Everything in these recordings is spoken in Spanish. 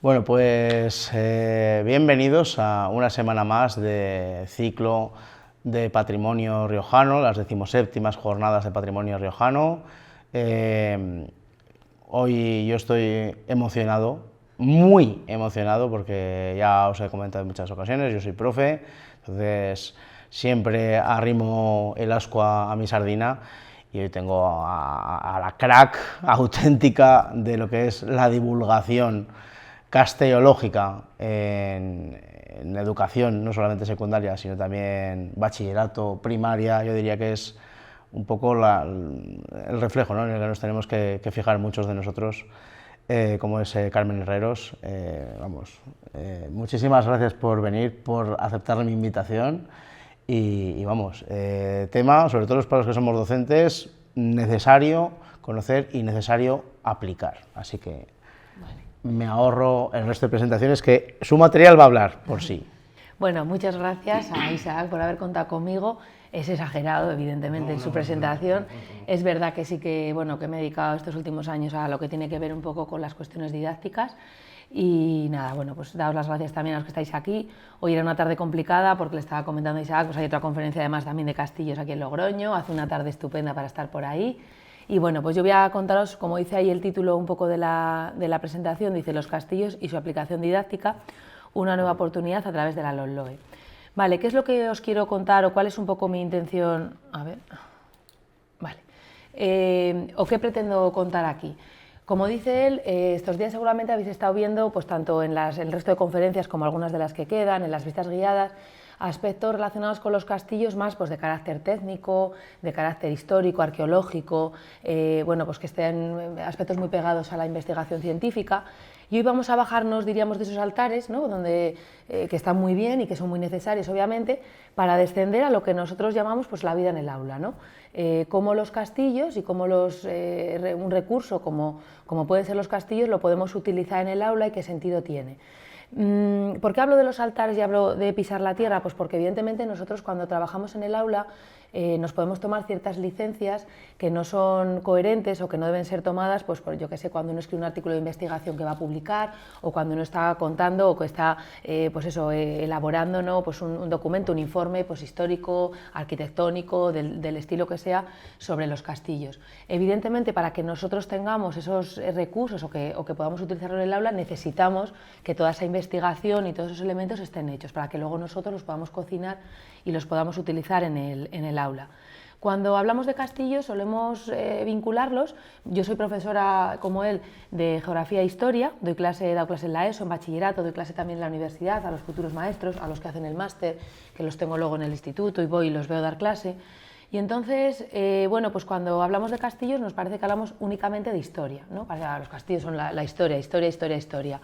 Bueno, pues bienvenidos a una semana más de ciclo de Patrimonio Riojano, las 17ª Jornadas de Patrimonio Riojano. Hoy yo estoy emocionado, muy emocionado, porque ya os he comentado en muchas ocasiones, yo soy profe, entonces siempre arrimo el ascua a mi sardina, y hoy tengo a la crack auténtica de lo que es la divulgación castellológica en educación, no solamente secundaria, sino también bachillerato, primaria. Yo diría que es un poco el reflejo, ¿no?, en el que nos tenemos que fijar muchos de nosotros, como es Carmen Herreros. Muchísimas gracias por venir, por aceptar mi invitación y vamos, tema, sobre todo para los que somos docentes, necesario conocer y necesario aplicar, así que me ahorro el resto de presentaciones, que su material va a hablar por sí. Bueno, muchas gracias a Isaac por haber contado conmigo. Es exagerado, evidentemente, en su presentación. Es verdad que sí que, bueno, que me he dedicado estos últimos años a lo que tiene que ver un poco con las cuestiones didácticas. Y nada, bueno, pues daos las gracias también a los que estáis aquí. Hoy era una tarde complicada porque le estaba comentando a Isaac, pues hay otra conferencia además también de castillos aquí en Logroño, hace una tarde estupenda para estar por ahí. Y bueno, pues yo voy a contaros, como dice ahí el título un poco de la presentación, dice los castillos y su aplicación didáctica, una nueva oportunidad a través de la LOMLOE. Vale, ¿qué es lo que os quiero contar o cuál es un poco mi intención? A ver, vale, o qué pretendo contar aquí. Como dice él, estos días seguramente habéis estado viendo, pues tanto en el resto de conferencias como algunas de las que quedan, en las vistas guiadas, aspectos relacionados con los castillos más pues, de carácter técnico, de carácter histórico, arqueológico, bueno, pues que estén aspectos muy pegados a la investigación científica. Y hoy vamos a bajarnos, diríamos, de esos altares, ¿no?, que están muy bien y que son muy necesarios, obviamente, para descender a lo que nosotros llamamos pues, la vida en el aula, ¿no? Cómo los castillos y cómo un recurso como pueden ser los castillos lo podemos utilizar en el aula y qué sentido tiene. ¿Por qué hablo de los altares y hablo de pisar la tierra? Pues porque evidentemente nosotros cuando trabajamos en el aula nos podemos tomar ciertas licencias que no son coherentes o que no deben ser tomadas, pues por, yo que sé, cuando uno escribe un artículo de investigación que va a publicar o cuando uno está contando o que está pues eso, elaborando, ¿no?, pues un documento, un informe pues histórico, arquitectónico, del estilo que sea, sobre los castillos. Evidentemente, para que nosotros tengamos esos recursos o que podamos utilizarlo en el aula, necesitamos que toda esa investigación y todos esos elementos estén hechos, para que luego nosotros los podamos cocinar y los podamos utilizar en el aula. Cuando hablamos de castillos solemos vincularlos. Yo soy profesora, como él, de Geografía e Historia, he dado clase en la ESO, en bachillerato, doy clase también en la universidad a los futuros maestros, a los que hacen el máster, que los tengo luego en el instituto y voy y los veo dar clase. Y entonces, bueno, pues cuando hablamos de castillos nos parece que hablamos únicamente de historia, ¿no? Los castillos son la historia, historia, historia, historia.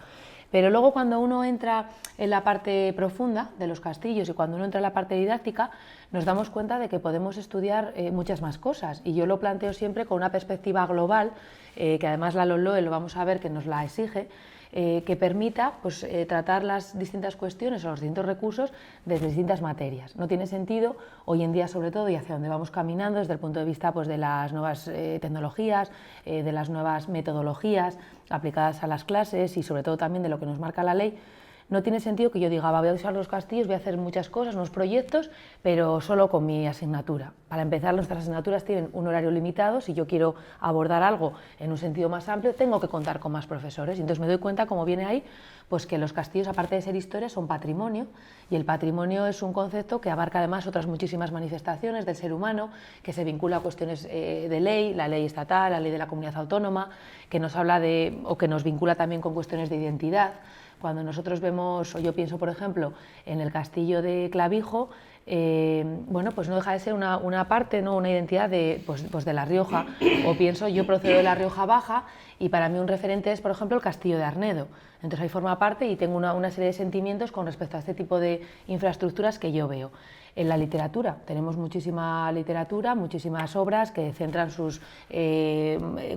Pero luego cuando uno entra en la parte profunda de los castillos y cuando uno entra en la parte didáctica, nos damos cuenta de que podemos estudiar muchas más cosas. Y yo lo planteo siempre con una perspectiva global, que además la LOMLOE lo vamos a ver que nos la exige, que permita pues, tratar las distintas cuestiones o los distintos recursos desde distintas materias. No tiene sentido, hoy en día sobre todo, y hacia donde vamos caminando desde el punto de vista pues, de las nuevas tecnologías, de las nuevas metodologías aplicadas a las clases y sobre todo también de lo que nos marca la ley, no tiene sentido que yo diga, voy a usar los castillos, voy a hacer muchas cosas, unos proyectos, pero solo con mi asignatura. Para empezar, nuestras asignaturas tienen un horario limitado. Si yo quiero abordar algo en un sentido más amplio, tengo que contar con más profesores. Y entonces me doy cuenta, como viene ahí, pues que los castillos, aparte de ser historia, son patrimonio, y el patrimonio es un concepto que abarca además otras muchísimas manifestaciones del ser humano, que se vincula a cuestiones de ley, la ley estatal, la ley de la comunidad autónoma, que nos habla o que nos vincula también con cuestiones de identidad. Cuando nosotros vemos, o yo pienso por ejemplo en el castillo de Clavijo, bueno, pues no deja de ser una parte, ¿no?, una identidad pues de La Rioja, o pienso, yo procedo de La Rioja Baja y para mí un referente es por ejemplo el castillo de Arnedo, entonces ahí forma parte y tengo una serie de sentimientos con respecto a este tipo de infraestructuras que yo veo. En la literatura, tenemos muchísima literatura, muchísimas obras que centran sus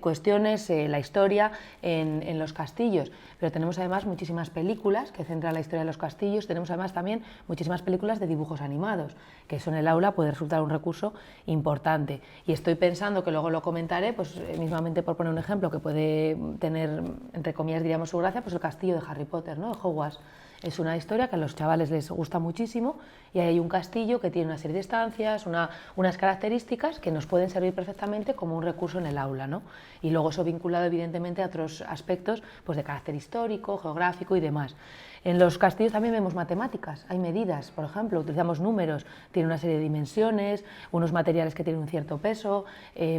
cuestiones, la historia en los castillos, pero tenemos además muchísimas películas que centran la historia de los castillos, tenemos además también muchísimas películas de dibujos animados, que eso en el aula puede resultar un recurso importante. Y estoy pensando, que luego lo comentaré, pues mismamente por poner un ejemplo que puede tener, entre comillas diríamos, su gracia, pues el castillo de Harry Potter, ¿no? Hogwarts. Es una historia que a los chavales les gusta muchísimo y hay un castillo que tiene una serie de estancias, unas características que nos pueden servir perfectamente como un recurso en el aula, ¿no? Y luego eso vinculado evidentemente a otros aspectos pues de carácter histórico, geográfico y demás. En los castillos también vemos matemáticas, hay medidas, por ejemplo, utilizamos números, tiene una serie de dimensiones, unos materiales que tienen un cierto peso,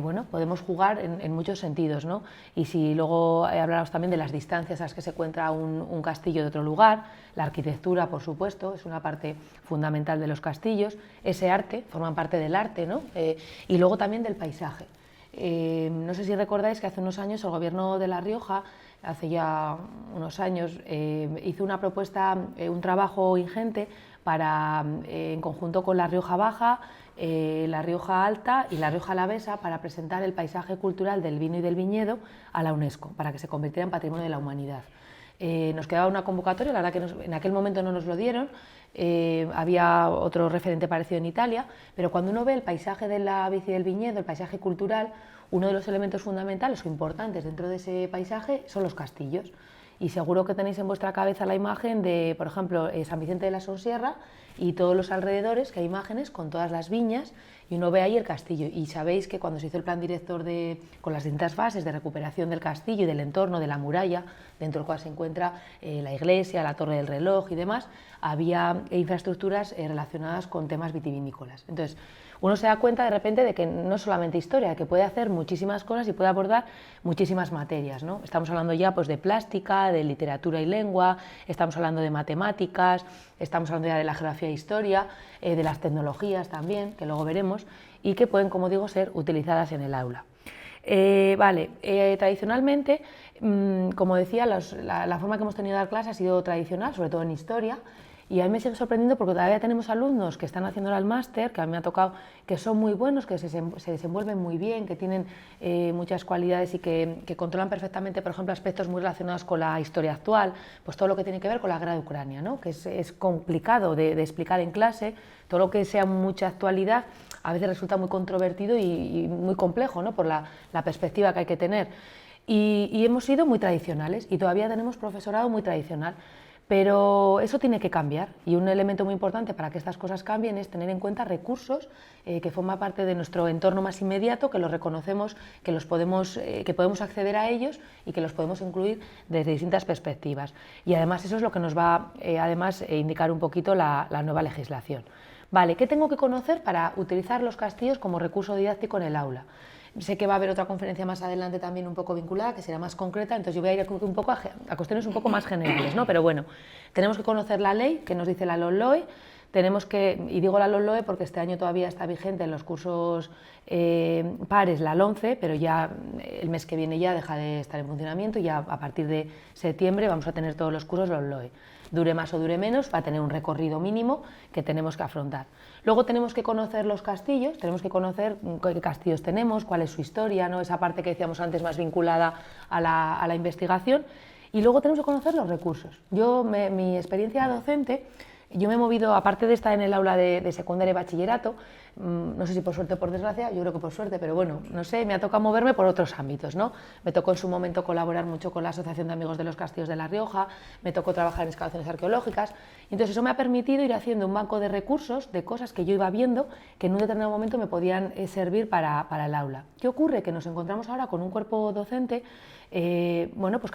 bueno, podemos jugar en muchos sentidos, ¿no? Y si luego hablamos también de las distancias a las que se encuentra un castillo de otro lugar, la arquitectura, por supuesto, es una parte fundamental de los castillos, ese arte, forman parte del arte, ¿no? Y luego también del paisaje. No sé si recordáis que hace unos años el gobierno de La Rioja, hace ya unos años, hizo una propuesta, un trabajo ingente para, en conjunto con La Rioja Baja, La Rioja Alta y La Rioja Alavesa, para presentar el paisaje cultural del vino y del viñedo a la UNESCO, para que se convirtiera en Patrimonio de la Humanidad. Nos quedaba una convocatoria, la verdad que en aquel momento no nos lo dieron, había otro referente parecido en Italia, pero cuando uno ve el paisaje de la vid y del viñedo, el paisaje cultural, uno de los elementos fundamentales o importantes dentro de ese paisaje son los castillos. Y seguro que tenéis en vuestra cabeza la imagen de, por ejemplo, San Vicente de la Sonsierra y todos los alrededores, que hay imágenes con todas las viñas, y uno ve ahí el castillo. Y sabéis que cuando se hizo el plan director con las distintas fases de recuperación del castillo y del entorno, de la muralla, dentro del cual se encuentra la iglesia, la torre del reloj y demás, había infraestructuras relacionadas con temas vitivinícolas. Entonces, uno se da cuenta de repente de que no es solamente historia, que puede hacer muchísimas cosas y puede abordar muchísimas materias, ¿no? Estamos hablando ya pues de plástica, de literatura y lengua, estamos hablando de matemáticas, estamos hablando ya de la geografía e historia, de las tecnologías también, que luego veremos, y que pueden, como digo, ser utilizadas en el aula. Tradicionalmente, como decía, la forma que hemos tenido de dar clase ha sido tradicional, sobre todo en historia. Y a mí me sigue sorprendiendo porque todavía tenemos alumnos que están haciendo ahora el máster, que a mí me ha tocado, que son muy buenos, que se desenvuelven muy bien, que tienen muchas cualidades y que controlan perfectamente, por ejemplo, aspectos muy relacionados con la historia actual, pues todo lo que tiene que ver con la guerra de Ucrania, ¿no? Que es complicado de explicar en clase, todo lo que sea mucha actualidad a veces resulta muy controvertido y muy complejo, ¿no? Por la perspectiva que hay que tener. Y hemos sido muy tradicionales y todavía tenemos profesorado muy tradicional. Pero eso tiene que cambiar y un elemento muy importante para que estas cosas cambien es tener en cuenta recursos que forman parte de nuestro entorno más inmediato, que los reconocemos, que podemos acceder a ellos y que los podemos incluir desde distintas perspectivas. Y además eso es lo que nos va a indicar un poquito la nueva legislación. Vale, ¿qué tengo que conocer para utilizar los castillos como recurso didáctico en el aula? Sé que va a haber otra conferencia más adelante también un poco vinculada, que será más concreta, entonces yo voy a ir un poco a cuestiones un poco más generales, ¿no? Pero bueno, tenemos que conocer la ley que nos dice la LOMLOE, tenemos que, y digo la LOMLOE porque este año todavía está vigente en los cursos pares la LOMCE, pero ya el mes que viene ya deja de estar en funcionamiento y ya a partir de septiembre vamos a tener todos los cursos LOMLOE. Dure más o dure menos, va a tener un recorrido mínimo que tenemos que afrontar. Luego tenemos que conocer los castillos, tenemos que conocer qué castillos tenemos, cuál es su historia, ¿no? Esa parte que decíamos antes más vinculada a la investigación. Y luego tenemos que conocer los recursos. Mi experiencia docente, yo me he movido, aparte de estar en el aula de secundaria y bachillerato, no sé si por suerte o por desgracia, yo creo que por suerte, pero bueno, no sé, me ha tocado moverme por otros ámbitos, ¿no? Me tocó en su momento colaborar mucho con la Asociación de Amigos de los Castillos de La Rioja, me tocó trabajar en excavaciones arqueológicas, y entonces eso me ha permitido ir haciendo un banco de recursos, de cosas que yo iba viendo que en un determinado momento me podían servir para el aula. ¿Qué ocurre? Que nos encontramos ahora con un cuerpo docente, bueno, pues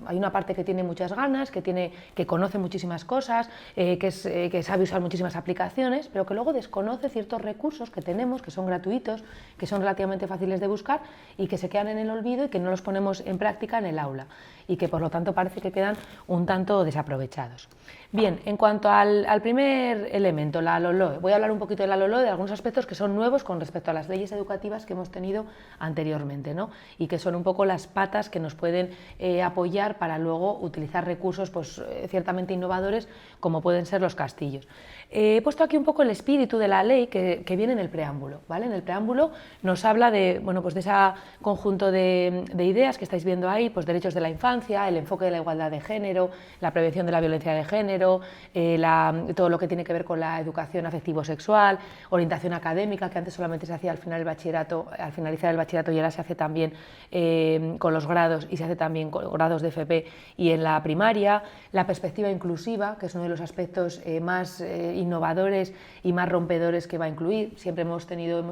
hay una parte que tiene muchas ganas, que conoce muchísimas cosas, que sabe usar muchísimas aplicaciones, pero que luego desconoce ciertos recursos recursos que tenemos, que son gratuitos, que son relativamente fáciles de buscar y que se quedan en el olvido y que no los ponemos en práctica en el aula y que por lo tanto parece que quedan un tanto desaprovechados. Bien, en cuanto al primer elemento, la LOLOE, voy a hablar un poquito de la LOLOE, de algunos aspectos que son nuevos con respecto a las leyes educativas que hemos tenido anteriormente, ¿no? Y que son un poco las patas que nos pueden apoyar para luego utilizar recursos pues, ciertamente innovadores como pueden ser los castillos. He puesto aquí un poco el espíritu de la ley que viene en el preámbulo, ¿vale? En el preámbulo nos habla de, bueno, pues de ese conjunto de ideas que estáis viendo ahí, pues derechos de la infancia, el enfoque de la igualdad de género, la prevención de la violencia de género, todo lo que tiene que ver con la educación afectivo-sexual, orientación académica, que antes solamente se hacía al final del bachillerato, al finalizar el bachillerato, y ahora se hace también con los grados y se hace también con grados de FP y en la primaria, la perspectiva inclusiva, que es uno de los aspectos más innovadores y más rompedores que va a incluir. Siempre hemos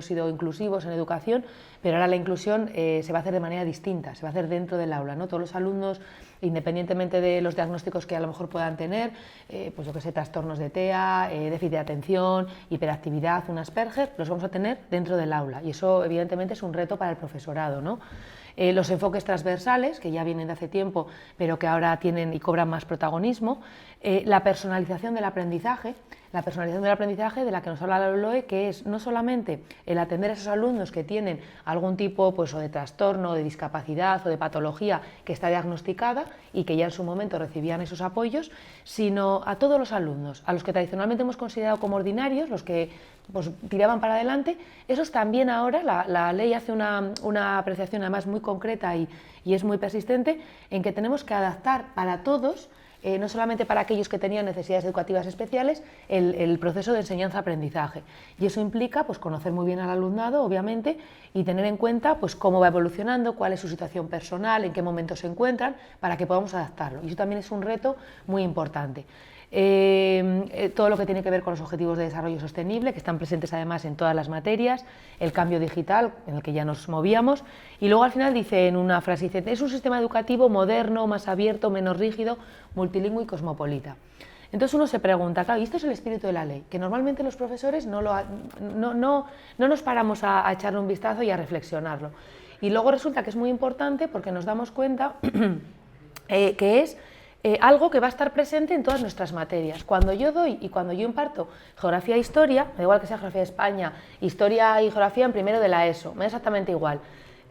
sido inclusivos en educación, pero ahora la inclusión se va a hacer de manera distinta, se va a hacer dentro del aula, ¿no? Todos los alumnos, independientemente de los diagnósticos que a lo mejor puedan tener, pues yo que sé, trastornos de TEA, déficit de atención, hiperactividad, un Asperger, los vamos a tener dentro del aula y eso evidentemente es un reto para el profesorado, ¿no? Los enfoques transversales, que ya vienen de hace tiempo, pero que ahora tienen y cobran más protagonismo, la personalización del aprendizaje, de la que nos habla la LOE, que es no solamente el atender a esos alumnos que tienen algún tipo pues, o de trastorno, de discapacidad o de patología que está diagnosticada y que ya en su momento recibían esos apoyos, sino a todos los alumnos, a los que tradicionalmente hemos considerado como ordinarios, los que pues, tiraban para adelante, esos también ahora, la ley hace una apreciación además muy concreta y es muy persistente, en que tenemos que adaptar para todos, no solamente para aquellos que tenían necesidades educativas especiales, el proceso de enseñanza-aprendizaje. Y eso implica pues, conocer muy bien al alumnado, obviamente, y tener en cuenta pues, cómo va evolucionando, cuál es su situación personal, en qué momento se encuentran, para que podamos adaptarlo. Y eso también es un reto muy importante. Todo lo que tiene que ver con los objetivos de desarrollo sostenible, que están presentes además en todas las materias, el cambio digital, en el que ya nos movíamos, y luego al final dice en una frase, dice, es un sistema educativo moderno, más abierto, menos rígido, multilingüe y cosmopolita. Entonces uno se pregunta, claro, y esto es el espíritu de la ley, que normalmente los profesores no nos paramos a echarle un vistazo y a reflexionarlo. Y luego resulta que es muy importante porque nos damos cuenta que es algo que va a estar presente en todas nuestras materias. Cuando yo doy y cuando yo imparto geografía e historia, da igual que sea geografía de España, historia y geografía en primero de la ESO, me da exactamente igual,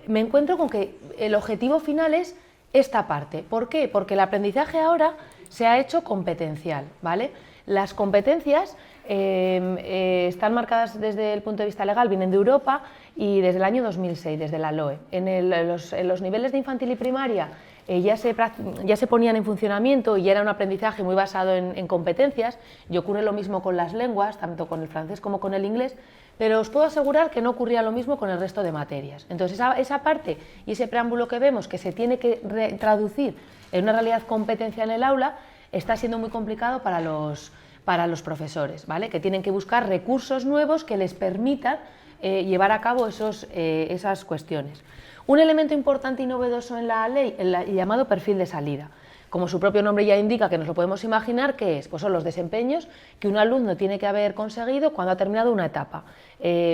me encuentro con que el objetivo final es esta parte. ¿Por qué? Porque el aprendizaje ahora se ha hecho competencial, ¿vale? Las competencias están marcadas desde el punto de vista legal, vienen de Europa y desde el año 2006, desde la LOE. En los niveles de infantil y primaria ya se ponían en funcionamiento y ya era un aprendizaje muy basado en competencias, y ocurre lo mismo con las lenguas, tanto con el francés como con el inglés, pero os puedo asegurar que no ocurría lo mismo con el resto de materias. Entonces esa parte y ese preámbulo que vemos que se tiene que traducir en una realidad competencia en el aula está siendo muy complicado para los profesores, ¿vale? Que tienen que buscar recursos nuevos que les permitan llevar a cabo esas cuestiones. Un elemento importante y novedoso en la ley, el llamado perfil de salida. Como su propio nombre ya indica, que nos lo podemos imaginar, ¿qué es? Pues son los desempeños que un alumno tiene que haber conseguido cuando ha terminado una etapa,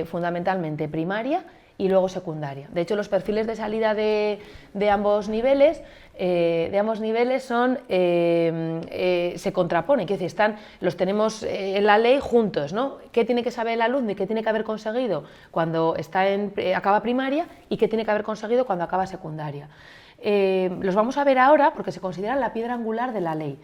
fundamentalmente primaria y luego secundaria. De hecho, los perfiles de salida de ambos niveles se contraponen, quiero decir, los tenemos en la ley juntos, ¿no? ¿Qué tiene que saber el alumno y qué tiene que haber conseguido cuando acaba primaria y qué tiene que haber conseguido cuando acaba secundaria? Los vamos a ver ahora porque se consideran la piedra angular de la ley.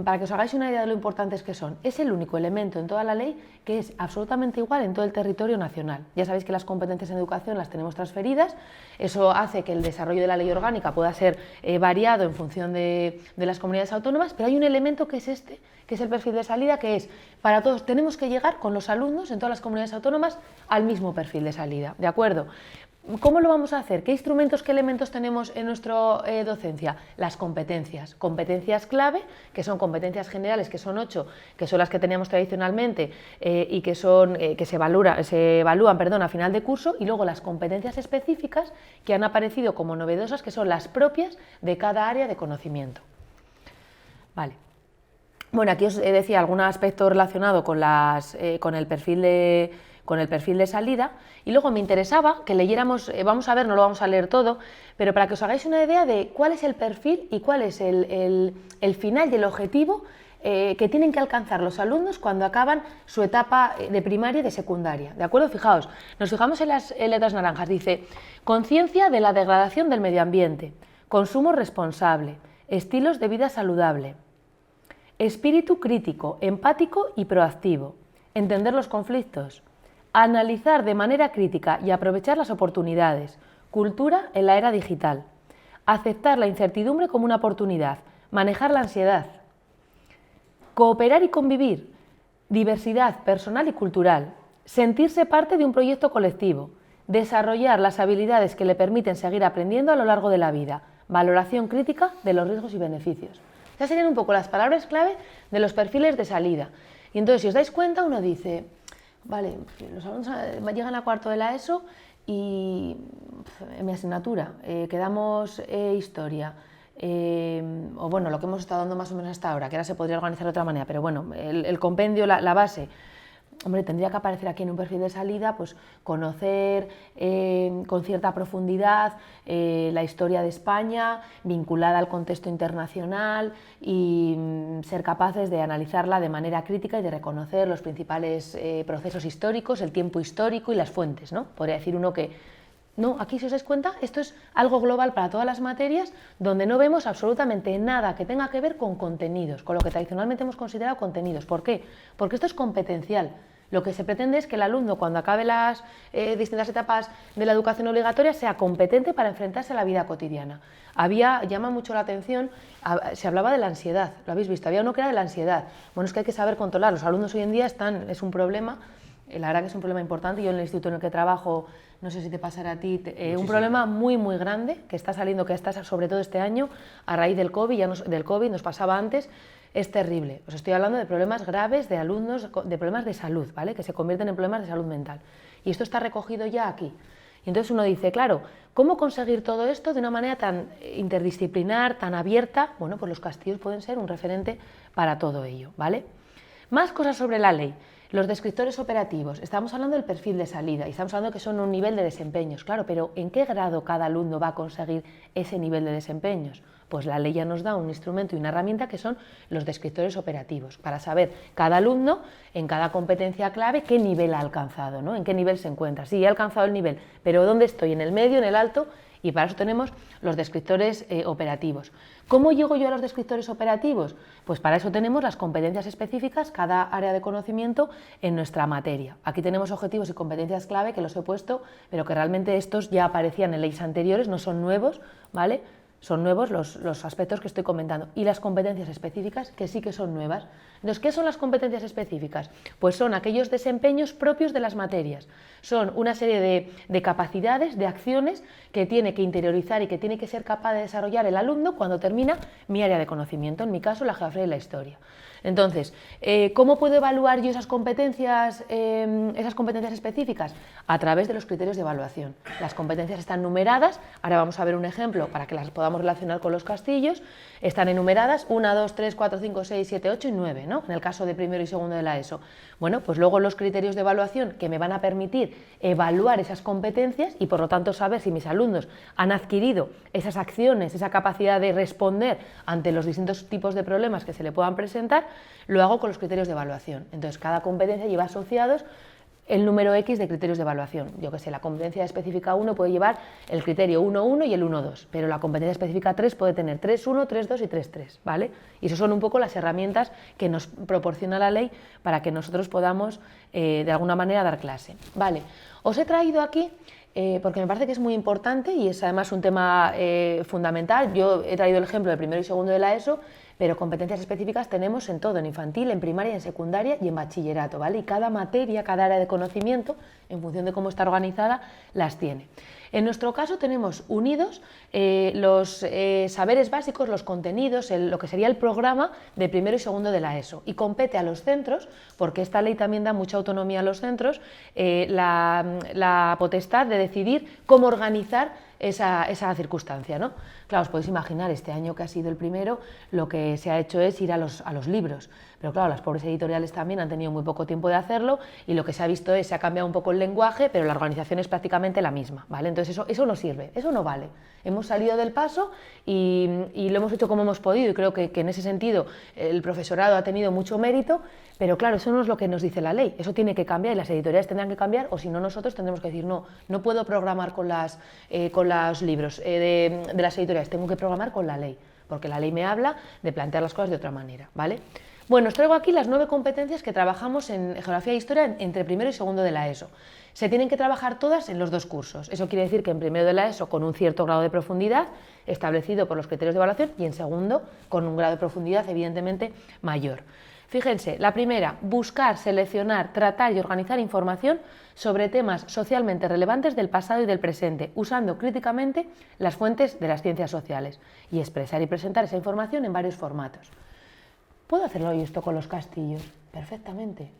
Para que os hagáis una idea de lo importantes que son, es el único elemento en toda la ley que es absolutamente igual en todo el territorio nacional. Ya sabéis que las competencias en educación las tenemos transferidas, eso hace que el desarrollo de la ley orgánica pueda ser variado en función de las comunidades autónomas, pero hay un elemento que es que es el perfil de salida, que es para todos, tenemos que llegar con los alumnos en todas las comunidades autónomas al mismo perfil de salida, ¿de acuerdo? ¿Cómo lo vamos a hacer? ¿Qué instrumentos, qué elementos tenemos en nuestra docencia? Las competencias. Competencias clave, que son competencias generales, que son 8, que son las que teníamos tradicionalmente y que se evalúan a final de curso, y luego las competencias específicas que han aparecido como novedosas, que son las propias de cada área de conocimiento. Vale. Bueno, aquí os decía algún aspecto relacionado con el perfil con el perfil de salida, y luego me interesaba que leyéramos, vamos a ver, no lo vamos a leer todo, pero para que os hagáis una idea de cuál es el perfil y cuál es el final y el objetivo que tienen que alcanzar los alumnos cuando acaban su etapa de primaria y de secundaria, ¿de acuerdo? Fijaos, nos fijamos en las letras naranjas, dice conciencia de la degradación del medio ambiente, consumo responsable, estilos de vida saludable, espíritu crítico, empático y proactivo, entender los conflictos, analizar de manera crítica y aprovechar las oportunidades, cultura en la era digital, aceptar la incertidumbre como una oportunidad, manejar la ansiedad, cooperar y convivir, diversidad personal y cultural, sentirse parte de un proyecto colectivo, desarrollar las habilidades que le permiten seguir aprendiendo a lo largo de la vida, valoración crítica de los riesgos y beneficios. Estas serían un poco las palabras clave de los perfiles de salida. Y entonces, si os dais cuenta, uno dice, vale, los alumnos llegan a cuarto de la ESO y en mi asignatura quedamos historia, o bueno, lo que hemos estado dando más o menos hasta ahora, que ahora se podría organizar de otra manera, pero bueno, el compendio, la base, hombre, tendría que aparecer aquí en un perfil de salida, pues conocer con cierta profundidad la historia de España, vinculada al contexto internacional y ser capaces de analizarla de manera crítica y de reconocer los principales procesos históricos, el tiempo histórico y las fuentes, ¿no? Podría decir uno que no, aquí si os dais cuenta, esto es algo global para todas las materias donde no vemos absolutamente nada que tenga que ver con contenidos, con lo que tradicionalmente hemos considerado contenidos. ¿Por qué? Porque esto es competencial. Lo que se pretende es que el alumno, cuando acabe las distintas etapas de la educación obligatoria, sea competente para enfrentarse a la vida cotidiana. Llama mucho la atención, se hablaba de la ansiedad, lo habéis visto, había uno que era de la ansiedad. Bueno, es que hay que saber controlar, los alumnos hoy en día es un problema, la verdad que es un problema importante. Yo en el instituto en el que trabajo, no sé si te pasará a ti, un problema muy muy grande que está saliendo, que está sobre todo este año a raíz del COVID, nos pasaba antes, es terrible. Os estoy hablando de problemas graves de alumnos, de problemas de salud, ¿vale? Que se convierten en problemas de salud mental. Y esto está recogido ya aquí. Y entonces uno dice, claro, ¿cómo conseguir todo esto de una manera tan interdisciplinar, tan abierta? Bueno, pues los castillos pueden ser un referente para todo ello, ¿vale? Más cosas sobre la ley. Los descriptores operativos, estamos hablando del perfil de salida y estamos hablando que son un nivel de desempeños, claro, pero ¿en qué grado cada alumno va a conseguir ese nivel de desempeños? Pues la ley ya nos da un instrumento y una herramienta que son los descriptores operativos, para saber cada alumno en cada competencia clave qué nivel ha alcanzado, ¿no? En qué nivel se encuentra. Sí, he alcanzado el nivel, pero ¿dónde estoy? ¿En el medio, en el alto? Y para eso tenemos los descriptores operativos. ¿Cómo llego yo a los descriptores operativos? Pues para eso tenemos las competencias específicas, cada área de conocimiento en nuestra materia. Aquí tenemos objetivos y competencias clave que los he puesto, pero que realmente estos ya aparecían en leyes anteriores, no son nuevos, ¿vale? Son nuevos los aspectos que estoy comentando. Y las competencias específicas, que sí que son nuevas. Entonces, ¿qué son las competencias específicas? Pues son aquellos desempeños propios de las materias. Son una serie de capacidades, de acciones que tiene que interiorizar y que tiene que ser capaz de desarrollar el alumno cuando termina mi área de conocimiento, en mi caso la geografía y la historia. Entonces, ¿cómo puedo evaluar yo esas competencias específicas? A través de los criterios de evaluación. Las competencias están numeradas, ahora vamos a ver un ejemplo para que las podamos relacionar con los castillos. Están enumeradas 1, 2, 3, 4, 5, 6, 7, 8 y 9, ¿no? En el caso de primero y segundo de la ESO. Bueno, pues luego los criterios de evaluación que me van a permitir evaluar esas competencias y por lo tanto saber si mis alumnos han adquirido esas acciones, esa capacidad de responder ante los distintos tipos de problemas que se le puedan presentar, lo hago con los criterios de evaluación. Entonces, cada competencia lleva asociados el número X de criterios de evaluación. Yo que sé, la competencia específica 1 puede llevar el criterio 1.1 y el 1.2, pero la competencia específica 3 puede tener 3.1, 3.2 y 3.3, ¿vale? Y esas son un poco las herramientas que nos proporciona la ley para que nosotros podamos, de alguna manera, dar clase. Vale, os he traído aquí, porque me parece que es muy importante y es además un tema fundamental. Yo he traído el ejemplo de primero y segundo de la ESO, pero competencias específicas tenemos en todo, en infantil, en primaria, en secundaria y en bachillerato, ¿vale? Y cada materia, cada área de conocimiento, en función de cómo está organizada, las tiene. En nuestro caso tenemos unidos los saberes básicos, los contenidos, lo que sería el programa de primero y segundo de la ESO, y compete a los centros, porque esta ley también da mucha autonomía a los centros, la potestad de decidir cómo organizar esa circunstancia, ¿no? Claro, os podéis imaginar, este año que ha sido el primero, lo que se ha hecho es ir a los libros, pero claro, las pobres editoriales también han tenido muy poco tiempo de hacerlo y lo que se ha visto es, se ha cambiado un poco el lenguaje, pero la organización es prácticamente la misma, ¿vale? Entonces eso no sirve, eso no vale. Hemos salido del paso y lo hemos hecho como hemos podido y creo que en ese sentido el profesorado ha tenido mucho mérito, pero claro, eso no es lo que nos dice la ley, eso tiene que cambiar y las editoriales tendrán que cambiar, o si no nosotros tendremos que decir, no puedo programar con los libros de las editoriales, tengo que programar con la ley, porque la ley me habla de plantear las cosas de otra manera, ¿vale? Bueno, os traigo aquí las 9 competencias que trabajamos en Geografía e Historia entre primero y segundo de la ESO. Se tienen que trabajar todas en los 2 cursos, eso quiere decir que en primero de la ESO con un cierto grado de profundidad establecido por los criterios de evaluación y en segundo con un grado de profundidad evidentemente mayor. Fíjense, la primera, buscar, seleccionar, tratar y organizar información sobre temas socialmente relevantes del pasado y del presente, usando críticamente las fuentes de las ciencias sociales y expresar y presentar esa información en varios formatos. ¿Puedo hacerlo yo esto con los castillos? Perfectamente.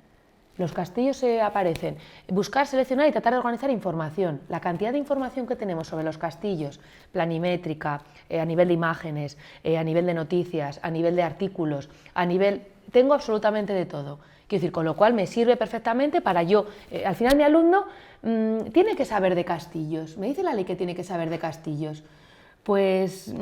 Los castillos aparecen. Buscar, seleccionar y tratar de organizar información. La cantidad de información que tenemos sobre los castillos, planimétrica, a nivel de imágenes, a nivel de noticias, a nivel de artículos, a nivel... Tengo absolutamente de todo. Quiero decir, con lo cual me sirve perfectamente para yo... al final mi alumno tiene que saber de castillos. ¿Me dice la ley que tiene que saber de castillos? Pues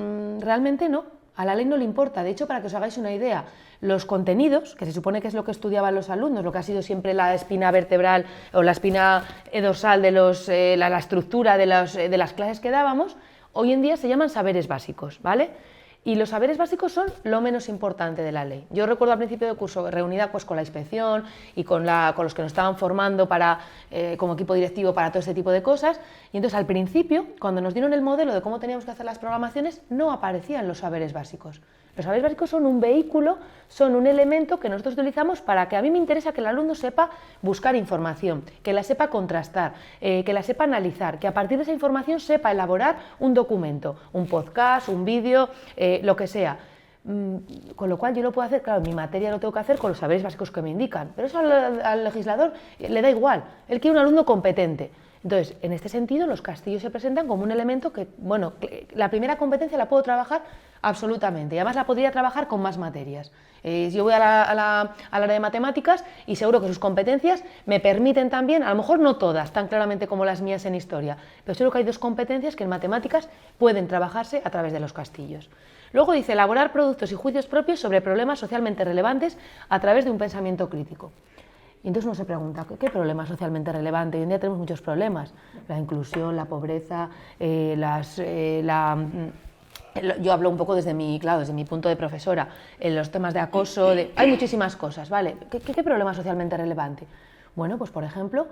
realmente no. A la ley no le importa. De hecho, para que os hagáis una idea, los contenidos, que se supone que es lo que estudiaban los alumnos, lo que ha sido siempre la espina vertebral o la espina dorsal de la estructura de las clases que dábamos, hoy en día se llaman saberes básicos, ¿vale? Y los saberes básicos son lo menos importante de la ley. Yo recuerdo al principio del curso, reunida pues, con la inspección y con los que nos estaban formando como equipo directivo para todo este tipo de cosas, y entonces al principio, cuando nos dieron el modelo de cómo teníamos que hacer las programaciones, no aparecían los saberes básicos. Los saberes básicos son un vehículo, son un elemento que nosotros utilizamos para que a mí me interesa que el alumno sepa buscar información, que la sepa contrastar, que la sepa analizar, que a partir de esa información sepa elaborar un documento, un podcast, un vídeo, lo que sea. Con lo cual yo lo puedo hacer, claro, mi materia lo tengo que hacer con los saberes básicos que me indican, pero eso al legislador le da igual, él quiere un alumno competente. Entonces, en este sentido, los castillos se presentan como un elemento que, bueno, la primera competencia la puedo trabajar absolutamente, y además la podría trabajar con más materias. Yo voy al área de matemáticas y seguro que sus competencias me permiten también, a lo mejor no todas, tan claramente como las mías en historia, pero seguro que hay 2 competencias que en matemáticas pueden trabajarse a través de los castillos. Luego dice, elaborar productos y juicios propios sobre problemas socialmente relevantes a través de un pensamiento crítico. Y entonces uno se pregunta, ¿qué problema es socialmente relevante? Hoy en día tenemos muchos problemas, la inclusión, la pobreza, yo hablo un poco desde mi punto de profesora, los temas de acoso, hay muchísimas cosas, ¿vale? ¿Qué problema es socialmente relevante? Bueno, pues por ejemplo,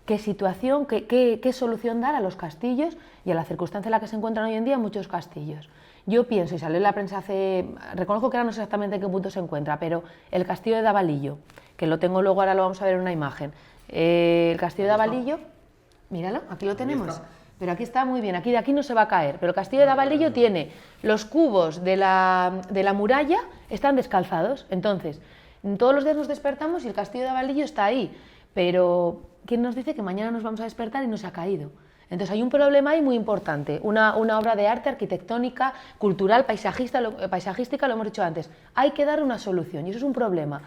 ¿qué situación, qué solución dar a los castillos y a la circunstancia en la que se encuentran hoy en día muchos castillos? Yo pienso, y salió en la prensa reconozco que ahora no sé exactamente en qué punto se encuentra, pero el castillo de Davalillo, que lo tengo luego, ahora lo vamos a ver en una imagen, el castillo de Davalillo, míralo, aquí lo tenemos, pero aquí está muy bien, de aquí no se va a caer, pero el castillo de Davalillo tiene los cubos de la muralla, están descalzados, entonces, todos los días nos despertamos y el castillo de Davalillo está ahí, pero ¿quién nos dice que mañana nos vamos a despertar y no se ha caído? Entonces hay un problema ahí muy importante, una obra de arte arquitectónica, cultural, paisajística, lo hemos dicho antes. Hay que dar una solución y eso es un problema.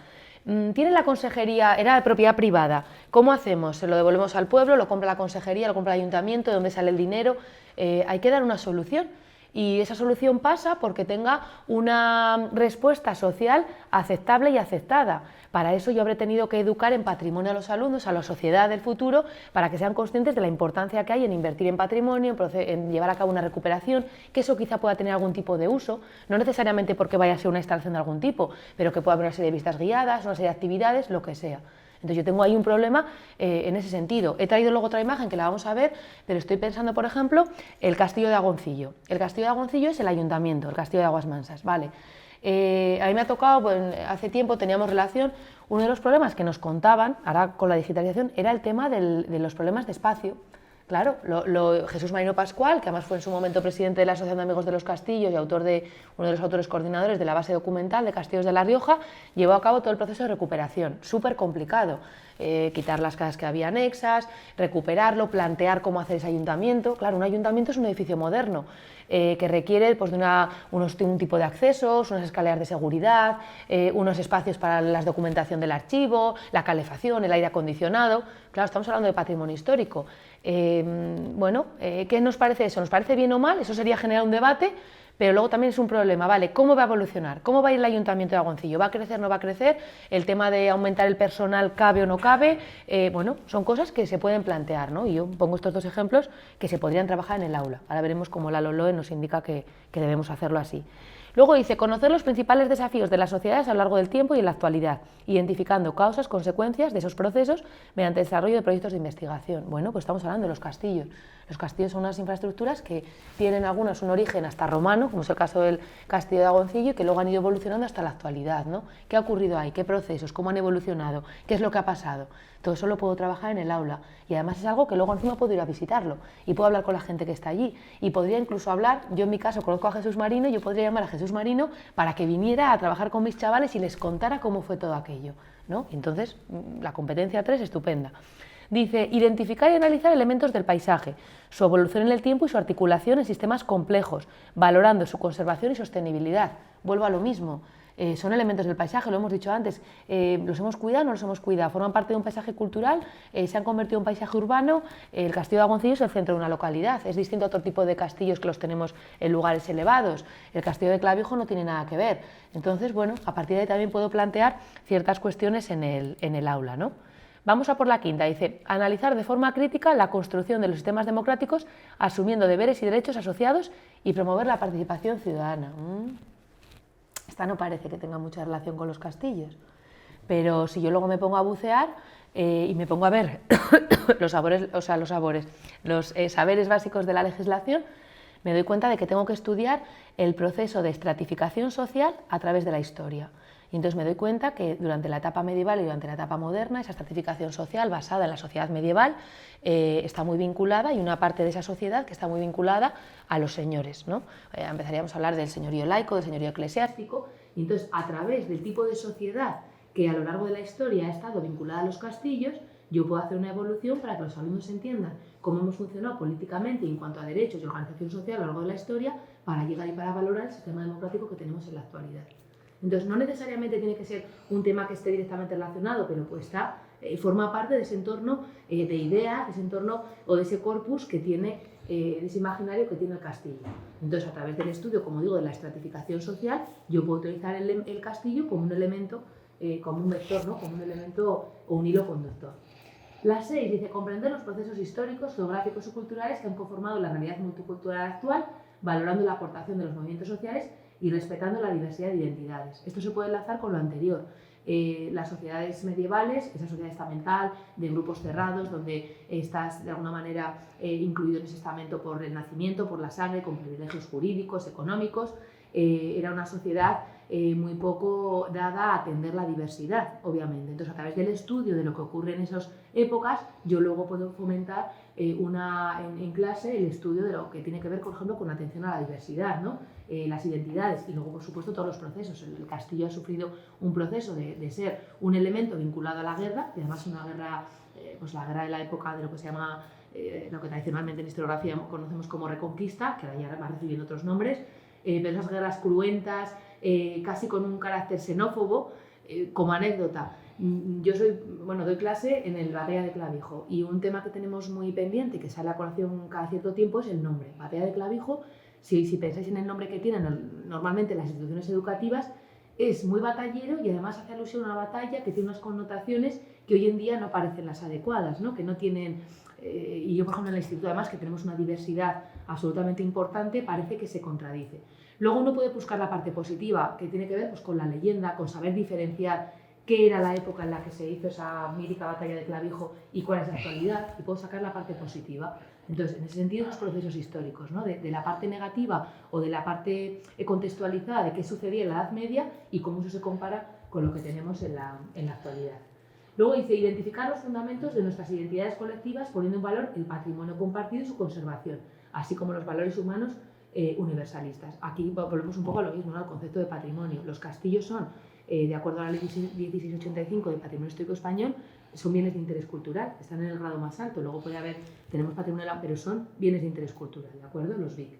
Tiene la consejería, era de propiedad privada, ¿cómo hacemos? Se lo devolvemos al pueblo, lo compra la consejería, lo compra el ayuntamiento, ¿de dónde sale el dinero? Hay que dar una solución. Y esa solución pasa porque tenga una respuesta social aceptable y aceptada. Para eso yo habré tenido que educar en patrimonio a los alumnos, a la sociedad del futuro, para que sean conscientes de la importancia que hay en invertir en patrimonio, en llevar a cabo una recuperación, que eso quizá pueda tener algún tipo de uso, no necesariamente porque vaya a ser una instalación de algún tipo, pero que pueda haber una serie de vistas guiadas, una serie de actividades, lo que sea. Entonces yo tengo ahí un problema en ese sentido. He traído luego otra imagen que la vamos a ver, pero estoy pensando, por ejemplo, el castillo de Agoncillo. El castillo de Agoncillo es el ayuntamiento, el castillo de Aguas Mansas, ¿vale? A mí me ha tocado, pues, hace tiempo teníamos relación, uno de los problemas que nos contaban, ahora con la digitalización, era el tema de los problemas de espacio. Claro, Jesús Marino Pascual, que además fue en su momento presidente de la Asociación de Amigos de los Castillos y uno de los autores coordinadores de la base documental de Castillos de La Rioja, llevó a cabo todo el proceso de recuperación, súper complicado. quitar las casas que había anexas, recuperarlo, plantear cómo hacer ese ayuntamiento. Claro, un ayuntamiento es un edificio moderno que requiere pues, de un tipo de accesos, unas escaleras de seguridad, unos espacios para la documentación del archivo, la calefacción, el aire acondicionado. Claro, estamos hablando de patrimonio histórico. ¿Qué nos parece eso? ¿Nos parece bien o mal? Eso sería generar un debate, pero luego también es un problema, ¿vale? ¿Cómo va a evolucionar? ¿Cómo va a ir el Ayuntamiento de Agoncillo? ¿Va a crecer o no va a crecer? ¿El tema de aumentar el personal cabe o no cabe? Son cosas que se pueden plantear, ¿no? Y yo pongo estos dos ejemplos que se podrían trabajar en el aula. Ahora veremos cómo la LOLOE nos indica que debemos hacerlo así. Luego dice, conocer los principales desafíos de las sociedades a lo largo del tiempo y en la actualidad, identificando causas, consecuencias de esos procesos mediante el desarrollo de proyectos de investigación. Bueno, pues estamos hablando de los castillos. Los castillos son unas infraestructuras que tienen algunos un origen hasta romano, como es el caso del castillo de Agoncillo, y que luego han ido evolucionando hasta la actualidad, ¿no? ¿Qué ha ocurrido ahí? ¿Qué procesos? ¿Cómo han evolucionado? ¿Qué es lo que ha pasado? Todo eso lo puedo trabajar en el aula y además es algo que luego encima puedo ir a visitarlo y puedo hablar con la gente que está allí y podría incluso hablar, yo en mi caso conozco a Jesús Marino, yo podría llamar a Jesús Marino para que viniera a trabajar con mis chavales y les contara cómo fue todo aquello, ¿no? Y entonces la competencia 3 estupenda. Dice, identificar y analizar elementos del paisaje, su evolución en el tiempo y su articulación en sistemas complejos, valorando su conservación y sostenibilidad. Vuelvo a lo mismo. Son elementos del paisaje, lo hemos dicho antes, ¿los hemos cuidado o no los hemos cuidado? ¿Forman parte de un paisaje cultural? ¿Se han convertido en un paisaje urbano? El castillo de Agoncillo es el centro de una localidad, es distinto a otro tipo de castillos que los tenemos en lugares elevados. El castillo de Clavijo no tiene nada que ver. Entonces, bueno, a partir de ahí también puedo plantear ciertas cuestiones en el aula, ¿no? Vamos a por la quinta, dice, analizar de forma crítica la construcción de los sistemas democráticos asumiendo deberes y derechos asociados y promover la participación ciudadana. Esta no parece que tenga mucha relación con los castillos, pero si yo luego me pongo a bucear y me pongo a ver los saberes básicos de la legislación, me doy cuenta de que tengo que estudiar el proceso de estratificación social a través de la historia. Y entonces me doy cuenta que durante la etapa medieval y durante la etapa moderna, esa estratificación social basada en la sociedad medieval está muy vinculada, y una parte de esa sociedad que está muy vinculada a los señores, ¿no? Empezaríamos a hablar del señorío laico, del señorío eclesiástico, y entonces a través del tipo de sociedad que a lo largo de la historia ha estado vinculada a los castillos, yo puedo hacer una evolución para que los alumnos entiendan cómo hemos funcionado políticamente en cuanto a derechos y organización social a lo largo de la historia para llegar y para valorar el sistema democrático que tenemos en la actualidad. Entonces, no necesariamente tiene que ser un tema que esté directamente relacionado, pero pues forma parte de ese entorno de ideas, de ese entorno o de ese corpus que tiene, de ese imaginario que tiene el castillo. Entonces, a través del estudio, como digo, de la estratificación social, yo puedo utilizar el castillo como un elemento, como un vector, ¿no? Como un elemento o un hilo conductor. La 6 dice comprender los procesos históricos, geográficos y culturales que han conformado la realidad multicultural actual, valorando la aportación de los movimientos sociales y respetando la diversidad de identidades. Esto se puede enlazar con lo anterior. Las sociedades medievales, esa sociedad estamental de grupos cerrados, donde estás de alguna manera incluido en ese estamento por el nacimiento, por la sangre, con privilegios jurídicos, económicos, era una sociedad muy poco dada a atender la diversidad, obviamente. Entonces, a través del estudio de lo que ocurre en esas épocas, yo luego puedo fomentar en clase el estudio de lo que tiene que ver, por ejemplo, con atención a la diversidad, ¿no? Las identidades y luego, por supuesto, todos los procesos. El castillo ha sufrido un proceso de ser un elemento vinculado a la guerra, y además una guerra, pues la guerra de la época de lo que se llama, lo que tradicionalmente en historiografía conocemos como Reconquista, que ahora ya va recibiendo otros nombres, pero esas guerras cruentas, casi con un carácter xenófobo. Como anécdota, yo doy clase en el Batalla de Clavijo, y un tema que tenemos muy pendiente, que sale a colación cada cierto tiempo, es el nombre. Batalla de Clavijo, si pensáis en el nombre que tienen normalmente las instituciones educativas, es muy batallero y además hace alusión a una batalla que tiene unas connotaciones que hoy en día no parecen las adecuadas, ¿no? Que no tienen... y yo, por ejemplo, en el instituto, además, que tenemos una diversidad absolutamente importante, parece que se contradice. Luego uno puede buscar la parte positiva, que tiene que ver pues, con la leyenda, con saber diferenciar qué era la época en la que se hizo esa mítica batalla de Clavijo y cuál es la actualidad, y puedo sacar la parte positiva. Entonces, en ese sentido, esos procesos históricos, ¿no? de la parte negativa o de la parte contextualizada de qué sucedía en la Edad Media y cómo eso se compara con lo que tenemos en la actualidad. Luego dice, identificar los fundamentos de nuestras identidades colectivas poniendo en valor el patrimonio compartido y su conservación, así como los valores humanos universalistas. Aquí volvemos un poco a lo mismo, ¿no? Al concepto de patrimonio. Los castillos son, de acuerdo a la ley 1685 del Patrimonio Histórico Español, son bienes de interés cultural, están en el grado más alto, luego puede haber, tenemos patrimonio, pero son bienes de interés cultural, ¿de acuerdo? Los BIC.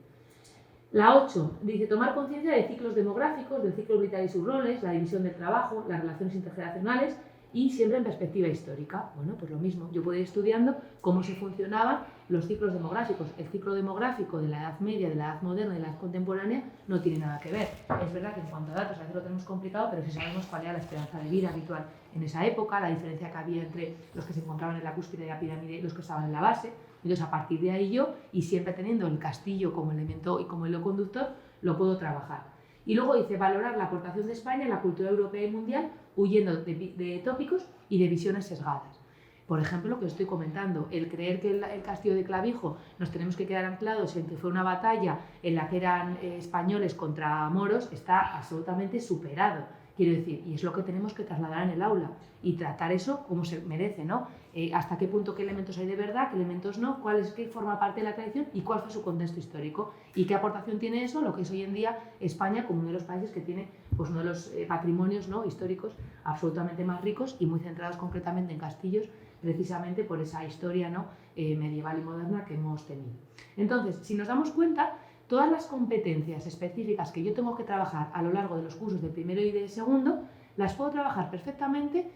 La 8 dice tomar conciencia de ciclos demográficos, del ciclo vital y sus roles, la división del trabajo, las relaciones intergeneracionales y siempre en perspectiva histórica. Bueno, pues lo mismo, yo puedo ir estudiando cómo se funcionaban los ciclos demográficos. El ciclo demográfico de la Edad Media, de la Edad Moderna y de la Edad Contemporánea no tiene nada que ver. Es verdad que en cuanto a datos a veces lo tenemos complicado, pero si sabemos cuál era la esperanza de vida habitual en esa época, la diferencia que había entre los que se encontraban en la cúspide de la pirámide y los que estaban en la base. Entonces, a partir de ahí yo, y siempre teniendo el castillo como elemento y como hilo conductor, lo puedo trabajar. Y luego dice valorar la aportación de España en la cultura europea y mundial, huyendo de tópicos y de visiones sesgadas. Por ejemplo, lo que estoy comentando, el creer que el castillo de Clavijo nos tenemos que quedar anclados en que fue una batalla en la que eran españoles contra moros, está absolutamente superado. Quiero decir, y es lo que tenemos que trasladar en el aula y tratar eso como se merece, ¿no? Hasta qué punto, qué elementos hay de verdad, qué elementos no, qué forma parte de la tradición y cuál fue su contexto histórico y qué aportación tiene eso, lo que es hoy en día España como uno de los países que tiene pues, uno de los patrimonios, ¿no?, históricos absolutamente más ricos y muy centrados concretamente en castillos, precisamente por esa historia, ¿no?, medieval y moderna que hemos tenido. Entonces, si nos damos cuenta, todas las competencias específicas que yo tengo que trabajar a lo largo de los cursos de primero y de segundo, las puedo trabajar perfectamente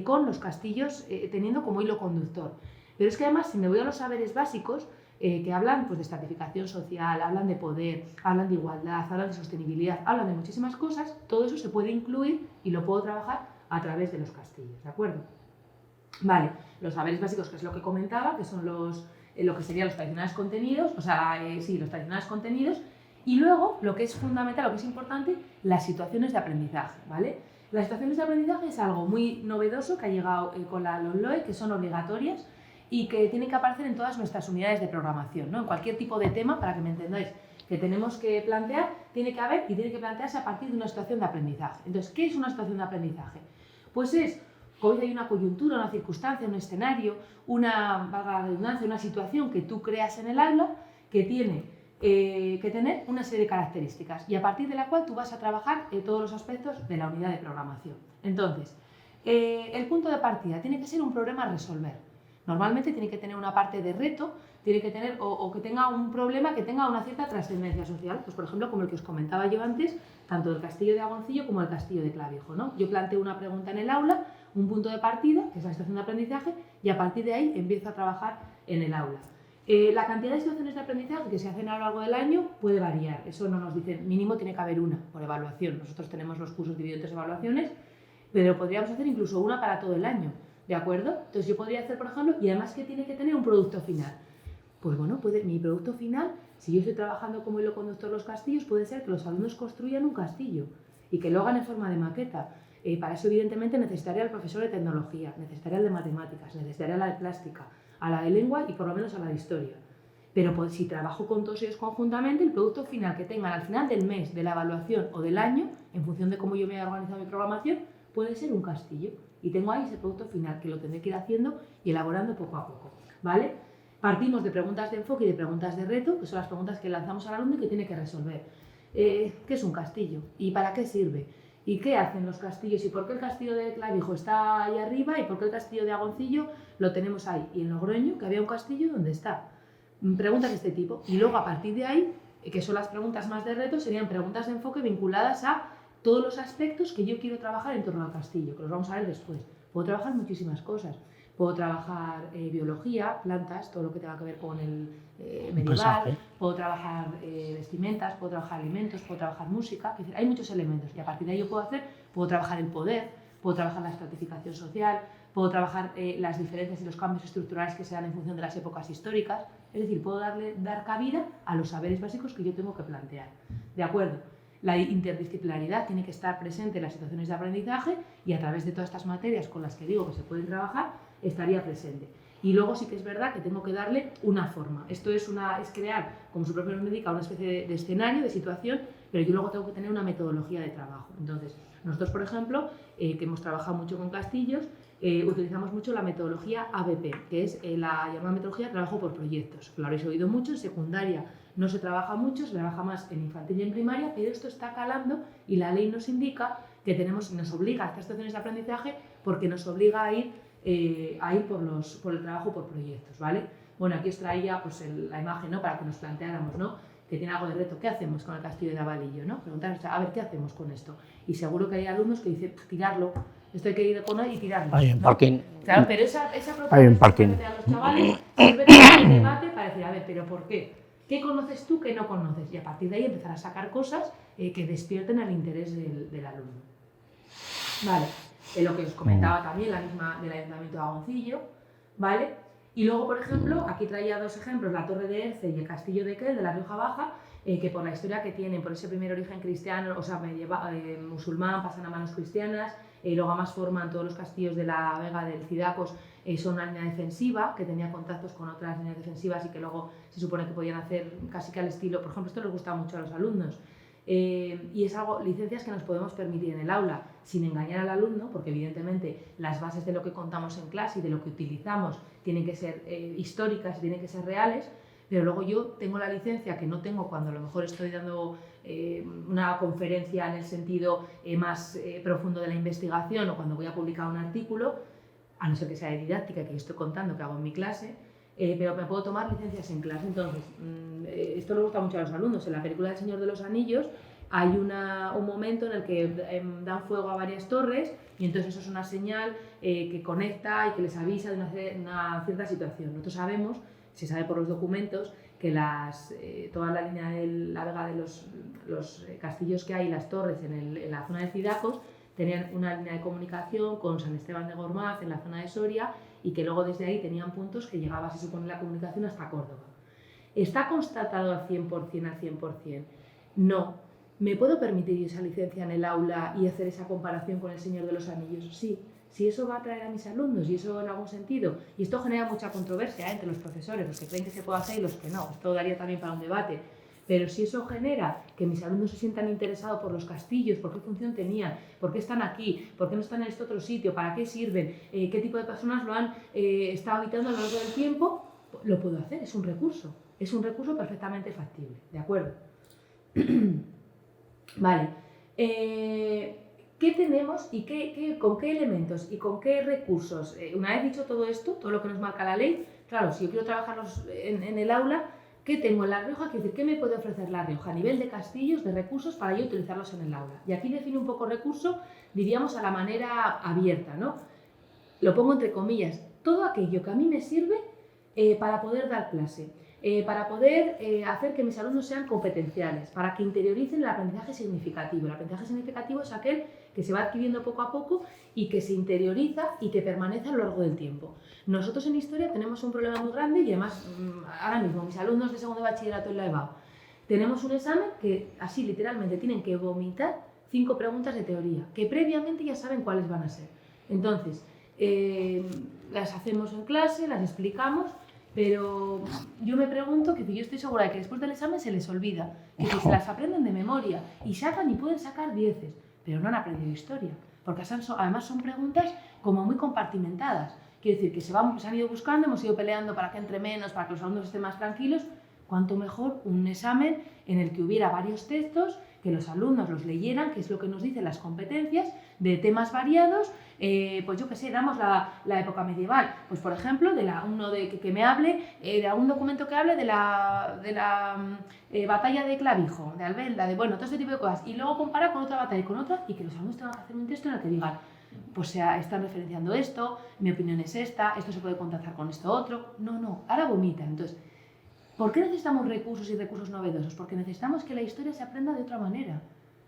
con los castillos teniendo como hilo conductor. Pero es que además, si me voy a los saberes básicos, que hablan pues, de estratificación social, hablan de poder, hablan de igualdad, hablan de sostenibilidad, hablan de muchísimas cosas, todo eso se puede incluir y lo puedo trabajar a través de los castillos, ¿de acuerdo? Vale, los saberes básicos, que es lo que comentaba, que son lo que serían los tradicionales contenidos, o sea, sí, los tradicionales contenidos, y luego, lo que es fundamental, lo que es importante, las situaciones de aprendizaje, ¿vale? Las situaciones de aprendizaje es algo muy novedoso que ha llegado con la LOMLOE, que son obligatorias y que tienen que aparecer en todas nuestras unidades de programación, ¿no? En cualquier tipo de tema, para que me entendáis, que tenemos que plantear, tiene que haber y tiene que plantearse a partir de una situación de aprendizaje. Entonces, ¿qué es una situación de aprendizaje? Pues es, como hay una coyuntura, una circunstancia, un escenario, valga la redundancia, una situación que tú creas en el aula que tiene que tener una serie de características y a partir de la cual tú vas a trabajar todos los aspectos de la unidad de programación. Entonces, el punto de partida tiene que ser un problema a resolver. Normalmente tiene que tener una parte de reto, tiene que tener o que tenga un problema que tenga una cierta trascendencia social, pues por ejemplo como el que os comentaba yo antes, tanto del castillo de Agoncillo como el castillo de Clavijo, ¿no? Yo planteo una pregunta en el aula, un punto de partida, que es la situación de aprendizaje, y a partir de ahí empiezo a trabajar en el aula. La cantidad de situaciones de aprendizaje que se hacen a lo largo del año puede variar, eso no nos dice, mínimo tiene que haber una por evaluación. Nosotros tenemos los cursos divididos en 3 evaluaciones, pero podríamos hacer incluso una para todo el año, ¿de acuerdo? Entonces yo podría hacer, por ejemplo, y además que tiene que tener un producto final. Pues bueno, mi producto final, si yo estoy trabajando como hilo conductor los castillos, puede ser que los alumnos construyan un castillo y que lo hagan en forma de maqueta. Para eso, evidentemente, necesitaría al profesor de tecnología, necesitaría al de matemáticas, necesitaría a la de plástica, a la de lengua y por lo menos a la de historia. Pero pues, si trabajo con todos ellos conjuntamente, el producto final que tengan al final del mes, de la evaluación o del año, en función de cómo yo me he organizado mi programación, puede ser un castillo. Y tengo ahí ese producto final que lo tendré que ir haciendo y elaborando poco a poco, ¿vale? Partimos de preguntas de enfoque y de preguntas de reto, que son las preguntas que lanzamos al alumno y que tiene que resolver. ¿Qué es un castillo? ¿Y para qué sirve? ¿Y qué hacen los castillos? ¿Y por qué el castillo de Clavijo está ahí arriba? ¿Y por qué el castillo de Agoncillo lo tenemos ahí? Y en Logroño, que había un castillo, ¿dónde está? Preguntas de este tipo. Y luego, a partir de ahí, que son las preguntas más de reto, serían preguntas de enfoque vinculadas a todos los aspectos que yo quiero trabajar en torno al castillo, que los vamos a ver después. Puedo trabajar muchísimas cosas. Puedo trabajar biología, plantas, todo lo que tenga que ver con el medieval, puedo trabajar vestimentas, puedo trabajar alimentos, puedo trabajar música, es decir, hay muchos elementos y a partir de ahí yo puedo trabajar el poder, puedo trabajar la estratificación social, puedo trabajar las diferencias y los cambios estructurales que se dan en función de las épocas históricas, es decir, puedo dar cabida a los saberes básicos que yo tengo que plantear. ¿De acuerdo? La interdisciplinaridad tiene que estar presente en las situaciones de aprendizaje y a través de todas estas materias con las que digo que se pueden trabajar, estaría presente. Y luego sí que es verdad que tengo que darle una forma. Esto es crear, como su propio nombre indica, una especie de escenario, de situación, pero yo luego tengo que tener una metodología de trabajo. Entonces, nosotros, por ejemplo, que hemos trabajado mucho con castillos, utilizamos mucho la metodología ABP, que es la llamada metodología de trabajo por proyectos. Lo habréis oído mucho, en secundaria no se trabaja mucho, se trabaja más en infantil y en primaria, pero esto está calando y la ley nos indica que nos obliga a estas situaciones de aprendizaje porque nos obliga a ir a ir por el trabajo por proyectos, ¿vale? Bueno, aquí os traía pues, la imagen, ¿no? Para que nos planteáramos, ¿no? Que tiene algo de reto. ¿Qué hacemos con el castillo de Navalillo, ¿no? Preguntar, a ver, ¿qué hacemos con esto? Y seguro que hay alumnos que dicen, tirarlo, esto hay que ir con él y tirarlo. Hay un parking. Claro, pero esa Hay un propuesta parking. que a los chavales sirve de debate para decir, a ver, ¿pero por qué? ¿Qué conoces tú que no conoces? Y a partir de ahí empezar a sacar cosas que despierten el interés del alumno. Vale, lo que os comentaba también, la misma del Ayuntamiento de Agoncillo, ¿vale? Y luego, por ejemplo, aquí traía dos ejemplos, la Torre de Erce y el Castillo de Quel, de la Rioja Baja, que por la historia que tienen, por ese primer origen cristiano, o sea, musulmán, pasan a manos cristianas, luego además forman todos los castillos de la Vega del Cidacos, son una línea defensiva que tenía contactos con otras líneas defensivas y que luego se supone que podían hacer casi que al estilo, por ejemplo, esto les gusta mucho a los alumnos, y es algo, licencias que nos podemos permitir en el aula sin engañar al alumno, porque evidentemente las bases de lo que contamos en clase y de lo que utilizamos tienen que ser históricas y tienen que ser reales, pero luego yo tengo la licencia que no tengo cuando a lo mejor estoy dando una conferencia en el sentido más profundo de la investigación o cuando voy a publicar un artículo, a no ser que sea de didáctica, que yo estoy contando que hago en mi clase, pero me puedo tomar licencias en clase. Entonces, esto le gusta mucho a los alumnos. En la película del Señor de los Anillos hay un momento en el que dan fuego a varias torres y entonces eso es una señal que conecta y que les avisa de una cierta situación. Nosotros sabemos, se sabe por los documentos, que toda la línea de la Vega de los castillos que hay, las torres en la zona de Cidacos, tenían una línea de comunicación con San Esteban de Gormaz en la zona de Soria y que luego desde ahí tenían puntos que llegaba, se supone, la comunicación hasta Córdoba. ¿Está constatado al 100%? No. ¿Me puedo permitir esa licencia en el aula y hacer esa comparación con el Señor de los Anillos? Sí. Si eso va a atraer a mis alumnos y eso en algún sentido, y esto genera mucha controversia entre los profesores, los que creen que se puede hacer y los que no, esto daría también para un debate, pero si eso genera que mis alumnos se sientan interesados por los castillos, por qué función tenían, por qué están aquí, por qué no están en este otro sitio, para qué sirven, qué tipo de personas lo han estado habitando a lo largo del tiempo, lo puedo hacer, es un recurso perfectamente factible, ¿de acuerdo? Vale. ¿Qué tenemos y con qué elementos y con qué recursos? Una vez dicho todo esto, todo lo que nos marca la ley, claro, si yo quiero trabajarlos en el aula, ¿qué tengo en La Rioja? Quiero decir, ¿qué me puede ofrecer La Rioja a nivel de castillos, de recursos para yo utilizarlos en el aula? Y aquí defino un poco recurso, diríamos a la manera abierta, ¿no? Lo pongo entre comillas, todo aquello que a mí me sirve para poder dar clase. Para poder hacer que mis alumnos sean competenciales, para que interioricen el aprendizaje significativo. El aprendizaje significativo es aquel que se va adquiriendo poco a poco y que se interioriza y que permanece a lo largo del tiempo. Nosotros en Historia tenemos un problema muy grande y además ahora mismo mis alumnos de segundo de bachillerato en la EBAU tenemos un examen que así literalmente tienen que vomitar 5 preguntas de teoría, que previamente ya saben cuáles van a ser. Entonces, las hacemos en clase, las explicamos, pero yo me pregunto que yo estoy segura de que después del examen se les olvida, que se las aprenden de memoria y sacan y pueden sacar 10, pero no han aprendido historia, porque además son preguntas como muy compartimentadas. Quiero decir que se han ido buscando, hemos ido peleando para que entre menos, para que los alumnos estén más tranquilos. Cuanto mejor un examen en el que hubiera varios textos, que los alumnos los leyeran, que es lo que nos dicen las competencias, de temas variados. Pues yo qué sé, damos la época medieval, pues por ejemplo, que me hable de algún documento que hable de la batalla de Clavijo, de Albelda, de bueno, todo este tipo de cosas, y luego compara con otra batalla y con otra, y que los alumnos tengan que hacer un texto en el que digan, pues están referenciando esto, mi opinión es esta, esto se puede contrastar con esto otro. No, ahora vomitan. Entonces, ¿por qué necesitamos recursos y recursos novedosos? Porque necesitamos que la historia se aprenda de otra manera.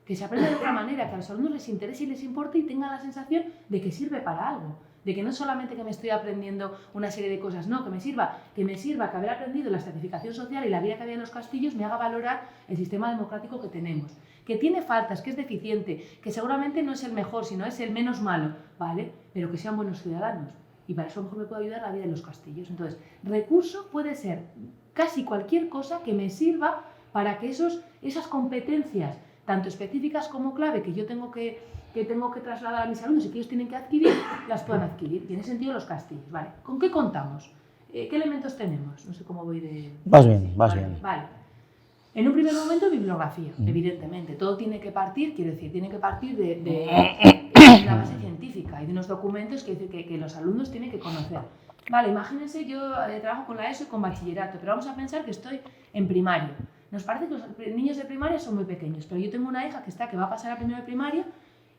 Que se aprenda de otra manera, que a los alumnos les interese y les importe y tengan la sensación de que sirve para algo. De que no solamente que me estoy aprendiendo una serie de cosas, no, que me sirva que haber aprendido la estratificación social y la vida que había en los castillos me haga valorar el sistema democrático que tenemos. Que tiene faltas, que es deficiente, que seguramente no es el mejor, sino es el menos malo, ¿vale? Pero que sean buenos ciudadanos. Y para eso a lo mejor me puede ayudar la vida en los castillos. Entonces, recurso puede ser casi cualquier cosa que me sirva para que esas competencias, tanto específicas como clave, que yo tengo que trasladar a mis alumnos y que ellos tienen que adquirir, las puedan adquirir. Y en ese sentido los castillos, ¿vale? ¿Con qué contamos? ¿Qué elementos tenemos? No sé cómo voy de... Vas bien. Vale. En un primer momento, bibliografía, evidentemente. Todo tiene que partir, quiero decir, tiene que partir de una base científica y de unos documentos que los alumnos tienen que conocer. Vale, imagínense, yo trabajo con la ESO y con bachillerato, pero vamos a pensar que estoy en primaria. Nos parece que los niños de primaria son muy pequeños, pero yo tengo una hija que va a pasar a primero de primaria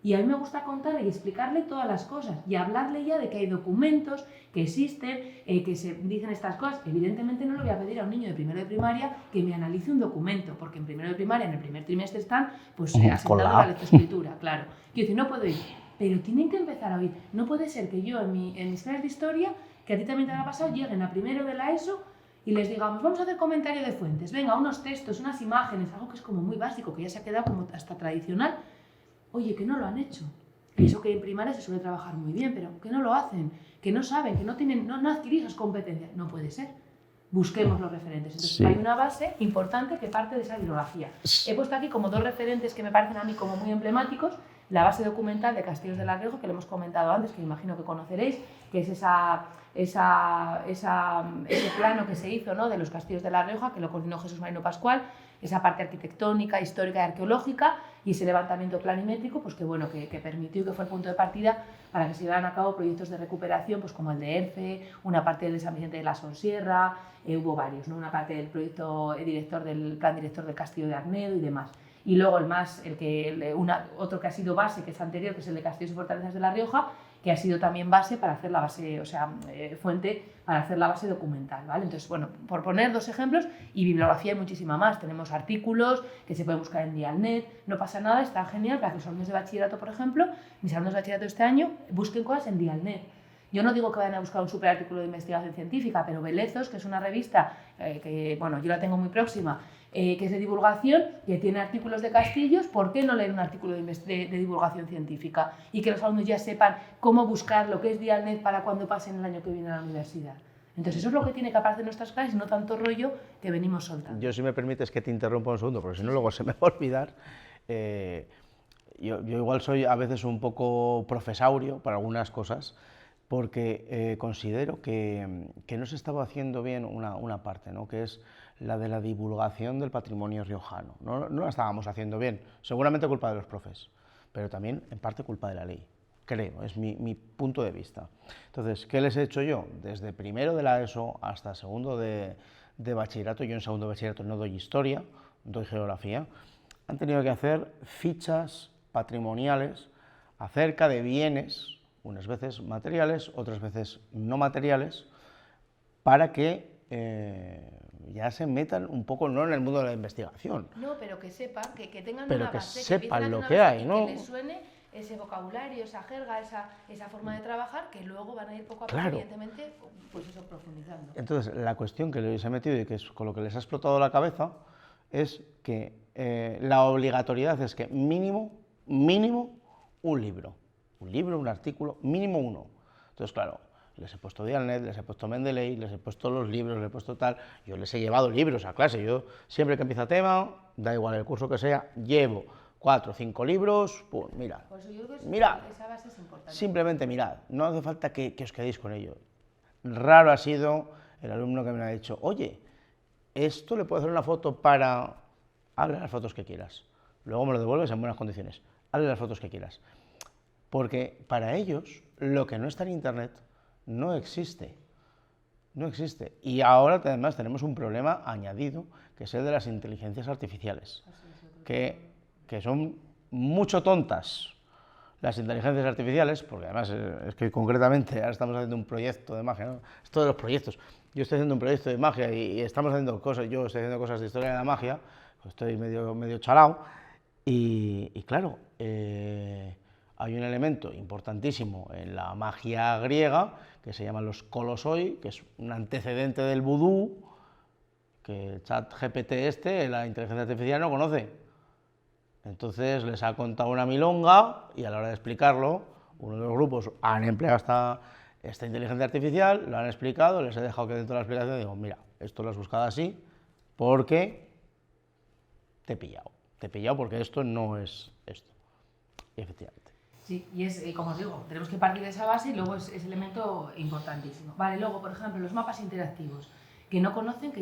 y a mí me gusta contarle y explicarle todas las cosas y hablarle ya de que hay documentos, que existen, que se dicen estas cosas. Evidentemente no le voy a pedir a un niño de primero de primaria que me analice un documento, porque en primero de primaria, en el primer trimestre están pues asentando la lectoescritura, claro. Quiero decir, no puedo ir, pero tienen que empezar a oír. No puede ser que yo en mis clases de historia, que a ti también te ha pasado, lleguen a primero de la ESO y les digamos, vamos a hacer comentario de fuentes, venga, unos textos, unas imágenes, algo que es como muy básico, que ya se ha quedado como hasta tradicional. Oye, que no lo han hecho. Eso que en primaria se suele trabajar muy bien, pero que no lo hacen, que no saben, que no adquieren esas competencias. No puede ser. Busquemos los referentes. Entonces hay una base importante que parte de esa bibliografía. He puesto aquí como 2 referentes que me parecen a mí como muy emblemáticos. La base documental de Castillos de La Rioja, que lo hemos comentado antes, que imagino que conoceréis, que es ese plano que se hizo, ¿no?, de los Castillos de La Rioja, que lo coordinó Jesús Marino Pascual, esa parte arquitectónica, histórica y arqueológica, y ese levantamiento planimétrico, pues que permitió, que fue el punto de partida para que se llevaran a cabo proyectos de recuperación, pues como el de ERFE, una parte del San Vicente de la Sonsierra, hubo varios, ¿no?, una parte del proyecto del plan director del Castillo de Arnedo y demás. Y luego otro que ha sido base, que es anterior, que es el de Castillos y Fortalezas de La Rioja, que ha sido también base para hacer la base, fuente para hacer la base documental, ¿vale? Entonces, bueno, por poner 2 ejemplos, y bibliografía hay muchísima más. Tenemos artículos que se pueden buscar en Dialnet, no pasa nada, está genial para que los alumnos de bachillerato, por ejemplo, mis alumnos de bachillerato este año, busquen cosas en Dialnet. Yo no digo que vayan a buscar un super artículo de investigación científica, pero Belezos, que es una revista que, bueno, yo la tengo muy próxima, que es de divulgación, que tiene artículos de castillos, ¿por qué no leer un artículo de divulgación científica? Y que los alumnos ya sepan cómo buscar lo que es Dialnet para cuando pasen el año que viene a la universidad. Entonces eso es lo que tiene que aparecer en nuestras clases, no tanto rollo que venimos soltando. Yo, si me permites que te interrumpa un segundo, porque si no luego se me va a olvidar. Yo igual soy a veces un poco profesaurio para algunas cosas, porque considero que no se estaba haciendo bien una parte, ¿no?, que es la de la divulgación del patrimonio riojano. No la estábamos haciendo bien, seguramente culpa de los profes, pero también en parte culpa de la ley, creo, es mi punto de vista. Entonces, ¿qué les he hecho yo? Desde primero de la ESO hasta segundo de bachillerato, yo en segundo de bachillerato no doy historia, doy geografía, han tenido que hacer fichas patrimoniales acerca de bienes, unas veces materiales, otras veces no materiales, para que ya se metan un poco, no en el mundo de la investigación. No, pero que sepan, que tengan pero una que base, sepan lo que hay, ¿no? Que les suene ese vocabulario, esa jerga, esa forma de trabajar, que luego van a ir poco a poco, claro, evidentemente, pues eso, profundizando. Entonces, la cuestión que les he metido y que es con lo que les ha explotado la cabeza es que la obligatoriedad es que mínimo, un libro, un artículo, mínimo 1. Entonces, claro, les he puesto Dialnet, les he puesto Mendeley, les he puesto los libros, les he puesto tal, yo les he llevado libros a clase, yo siempre que empieza tema, da igual el curso que sea, llevo 4 o 5 libros, pues mirad, Por eso yo creo que mirad, esa base es importante. simplemente mirad, no hace falta que os quedéis con ello. Raro ha sido el alumno que me ha dicho, oye, esto le puedo hacer una foto para... Hazle las fotos que quieras, luego me lo devuelves en buenas condiciones, hazle las fotos que quieras. Porque para ellos, lo que no está en internet no existe. No existe. Y ahora además tenemos un problema añadido, que es el de las inteligencias artificiales, que son mucho tontas las inteligencias artificiales, porque además es que concretamente ahora estamos haciendo un proyecto de magia, ¿no? Esto de los proyectos. Yo estoy haciendo un proyecto de magia y estamos haciendo cosas, yo estoy haciendo cosas de historia de la magia, pues estoy medio chalao, y claro, hay un elemento importantísimo en la magia griega que se llaman los kolosoi, que es un antecedente del vudú, que el chat GPT la inteligencia artificial, no conoce. Entonces les ha contado una milonga y a la hora de explicarlo, uno de los grupos han empleado esta inteligencia artificial, lo han explicado, les he dejado que dentro de la explicación digo, mira, esto lo has buscado así porque te he pillado porque esto no es esto. Y efectivamente. Sí, y es, como os digo, tenemos que partir de esa base y luego es elemento importantísimo. Vale, luego, por ejemplo, los mapas interactivos, que no conocen,